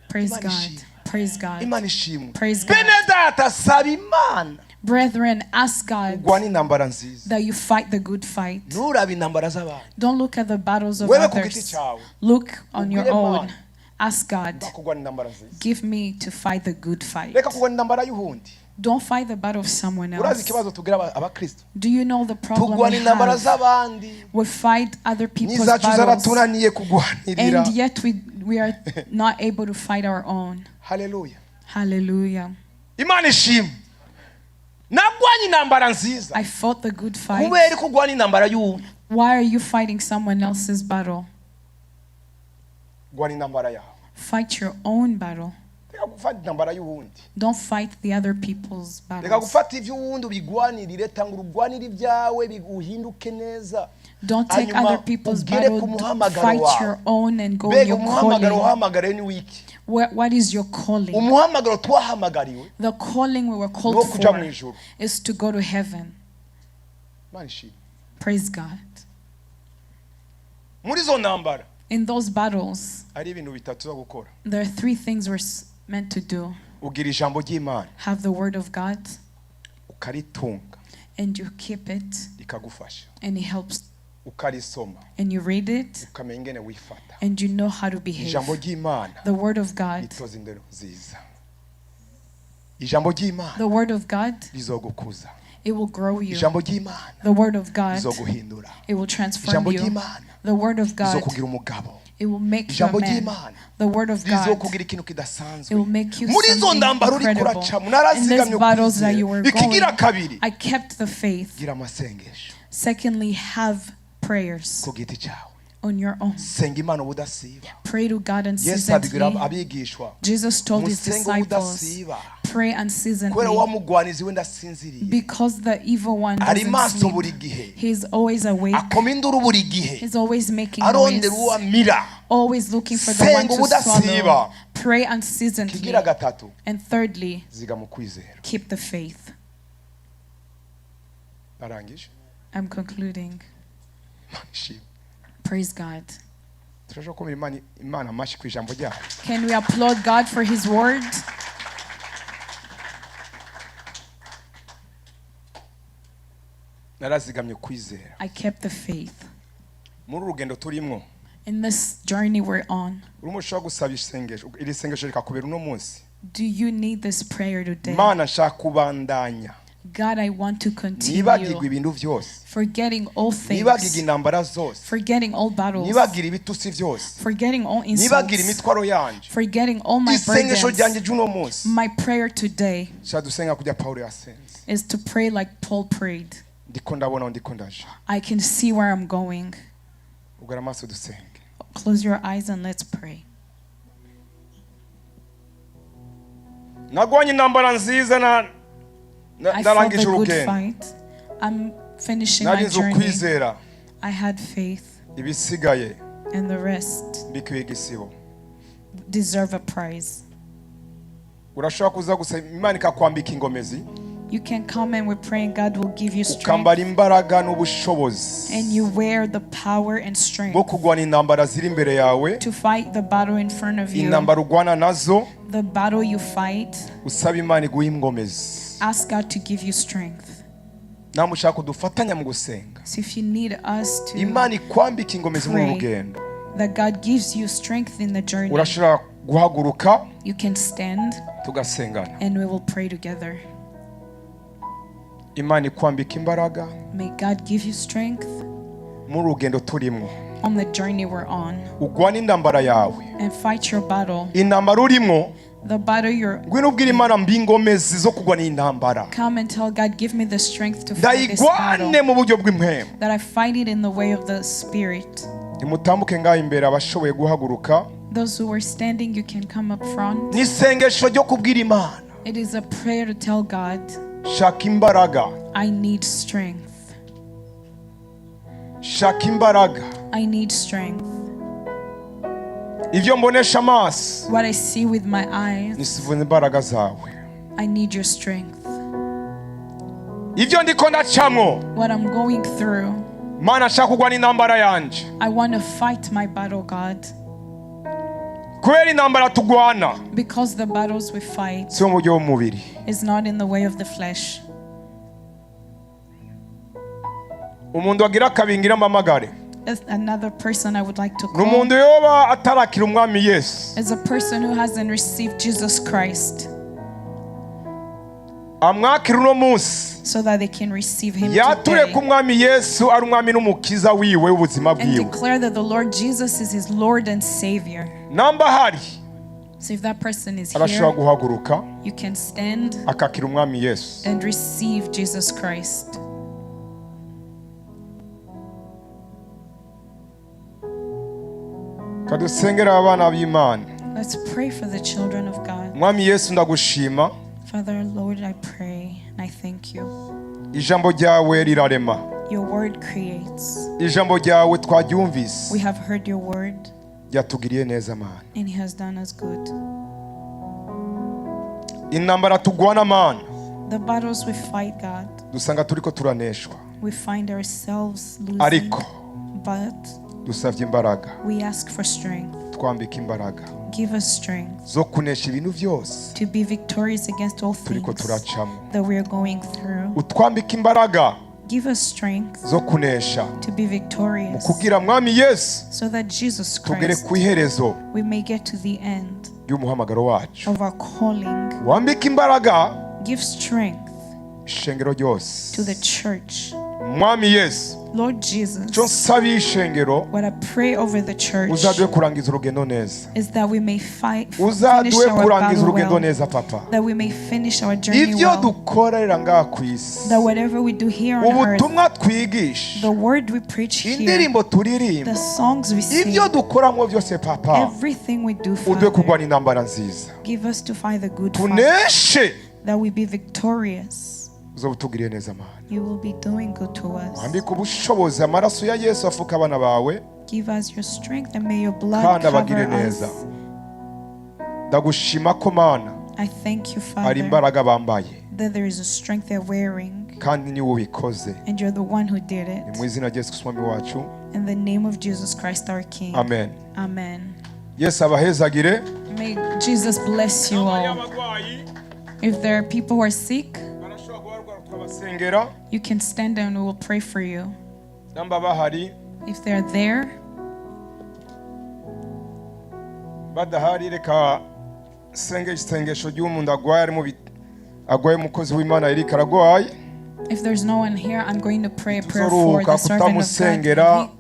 Praise Imana God. ishimwe. Praise God. Imana ishimwe. Praise God. Bene data, saba Imana Brethren, ask God ugwana intambara nziza, that you fight the good fight. nturabe intambara z'abantu. Don't look at the battles of Wewe ku giti others. cyawe Look on your ubwire own. Imana, Ask God, kugwana intambara nziza, give me to fight the good fight. reka kugwana intambara y'uhundi. Don't fight the battle of someone Urazi else. ikibazo tugira abakristo, Do you know the problem tugwana we intambara have? z'abandi, We fight other people's n'izacu battles, zaratunaniye kugwanirira. and yet we are not able to fight our own. Haleluya. Hallelujah. Imana ishimwe. Nagwanye intambara nziza, I fought the good fight. kubera kugwana intambara y'uhundi. Why are you fighting someone else's battle? Gwana intambara yawe. Fight your own battle. Reka Don't fight the other people's battles. Don't take other people's battle, fight your own and go your calling. What is your calling? The calling we were called for is to go to heaven. Praise God. In those battles, there are 3 things we're meant to do. Have the word of God, and you keep it, and it helps. And you read it, and you know how to behave. The word of God. The word of God, it will grow you. The word of God, it will transform you. The word of God, it will make you a man. The word of God, it will make you something incredible. In these battles that you were going, I kept the faith. Secondly, have prayers on your own. Pray to God unceasingly. Jesus told his disciples, pray unceasingly, because the evil one doesn't sleep. He's always awake. He's always making noise, always looking for the one to swallow. Pray unceasingly. And thirdly, keep the faith. I'm concluding. Praise God. Can we applaud God for his word? I kept the faith. In this journey we're on, do you need this prayer today? God, I want to continue forgetting all things, forgetting all battles, forgetting all insults, forgetting all my burdens. My prayer today is to pray like Paul prayed. I can see where I'm going. Close your eyes and let's pray. I fought the good fight. I'm finishing my journey. I had faith, and the rest deserve a prize. You can come and we're praying God will give you strength, and you wear the power and strength to fight the battle in front of you. The battle you fight, ask God to give you strength. So if you need us to pray that God gives you strength in the journey, you can stand and we will pray together. May God give you strength on the journey we're on, and fight your battle. The battle you're come and tell God, give me the strength to fight this battle, that I fight it in the way of the Spirit. Those who are standing, you can come up front. It is a prayer to tell God, I need strength. I need strength. What I see with my eyes, I need your strength. What I'm going through, I want to fight my battle, God. Because the battles we fight is not in the way of the flesh. Another person I would like to call is a person who hasn't received Jesus Christ, so that they can receive him today and declare that the Lord Jesus is his Lord and Savior. So if that person is here, you can stand and receive Jesus Christ. Let's pray for the children of God. Mwami Yesu ndagushima. Father, Lord, I pray and I thank you. Ijambo ryawe rirarema. Your word creates. Ijambo ryawe twaryumvise. We have heard your word. Yatugiriye neza Mana. And he has done us good. Intambara tugwana Mana. The battles we fight, God. Dusanga turiko turaneshwa. We find ourselves losing. Ariko. But dusavye imbaraga. We ask for strength. Twambika imbaraga. Give us strength. Zo kunesha ibintu byose. To be victorious against all things that we are going through. Utwambika imbaraga. Give us strength zo kunesha to be victorious kugira Mwami Yesu so that Jesus tugere Christ ku iherezo we may get to the end y'umuhamagaro wacu. of our calling. Wambika imbaraga. Give strength ishengero ryose to the church. Mwami Yesu, Lord Jesus, what I pray over the church is that we may finish our battle well, that we may finish our journey well, that whatever we do here on earth, the word we preach here, the songs we sing, everything we do, Father, give us to fight the good fight, that we be victorious. You will be doing good to us. Give us your strength and may your blood cover us. I thank you, Father, that there is a strength they're wearing and you're the one who did it. In the name of Jesus Christ our King. Amen. Amen. Yes, abahezagire. May Jesus bless you all. If there are people who are sick, you can stand and we will pray for you. If they're there, if there's no one here, I'm going to pray a prayer for the servant of God.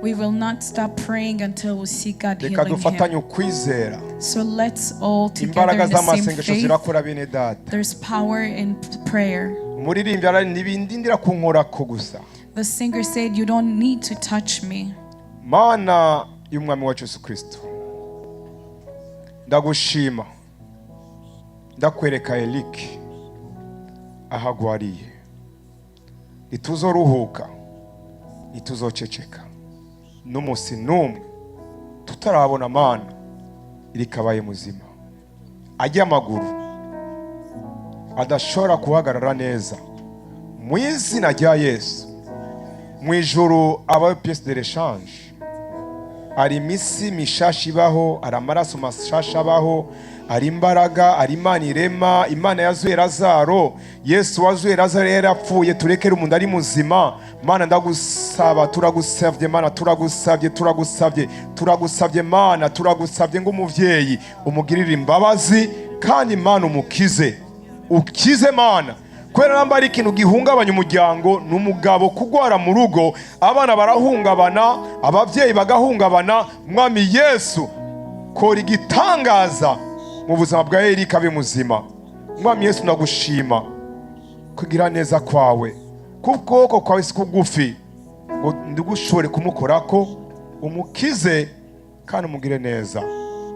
We will not stop praying until we see God healing him. So let's all together in the same faith. There's power in prayer. The singer said, you don't need to touch me. Mana y'umwami wacu Yesu Kristo, ndagushima, ndakwereka Eric ahagwariye. Ituzoruhuka, ituzoceceka, n'umunsi n'umwe tutarabona Mana irikabaye muzima, ajya amaguru adashobora kuhagarara neza. Mu izina rya Yesu, mu ijuru abaye pièce de rechange, ari imisi mishashi baho, ari amaraso mashasha baho, ari imbaraga, ari Imana irema, Imana yazuye Lazaro, Yesu wazuye Lazaro yarapfuye, turekere umuntu ari muzima. Mana ndagusaba, turagusavye Mana, turagusavye Mana, turagusavye ngo umuvyeyi umugirire imbabazi kandi Mana ukize Mana. Kwera namba ari ikintu gihungabanya umuryango n'umugabo kugwara mu rugo, abana barahungabana, abavyeyi bagahungabana. Mwami Yesu, kora igitangaza mu buzima bwa Eric abe muzima. Mwami Yesu ndagushima kugira neza kwawe, kubwoko kwawe sikugufi ngo ndigushore kumukorako, umukize kandi umugire neza.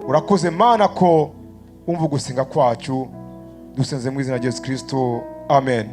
Urakoze Mana ko umva gusenga kwacu, dusenze mu izina rya Yesu Kristo. Amen.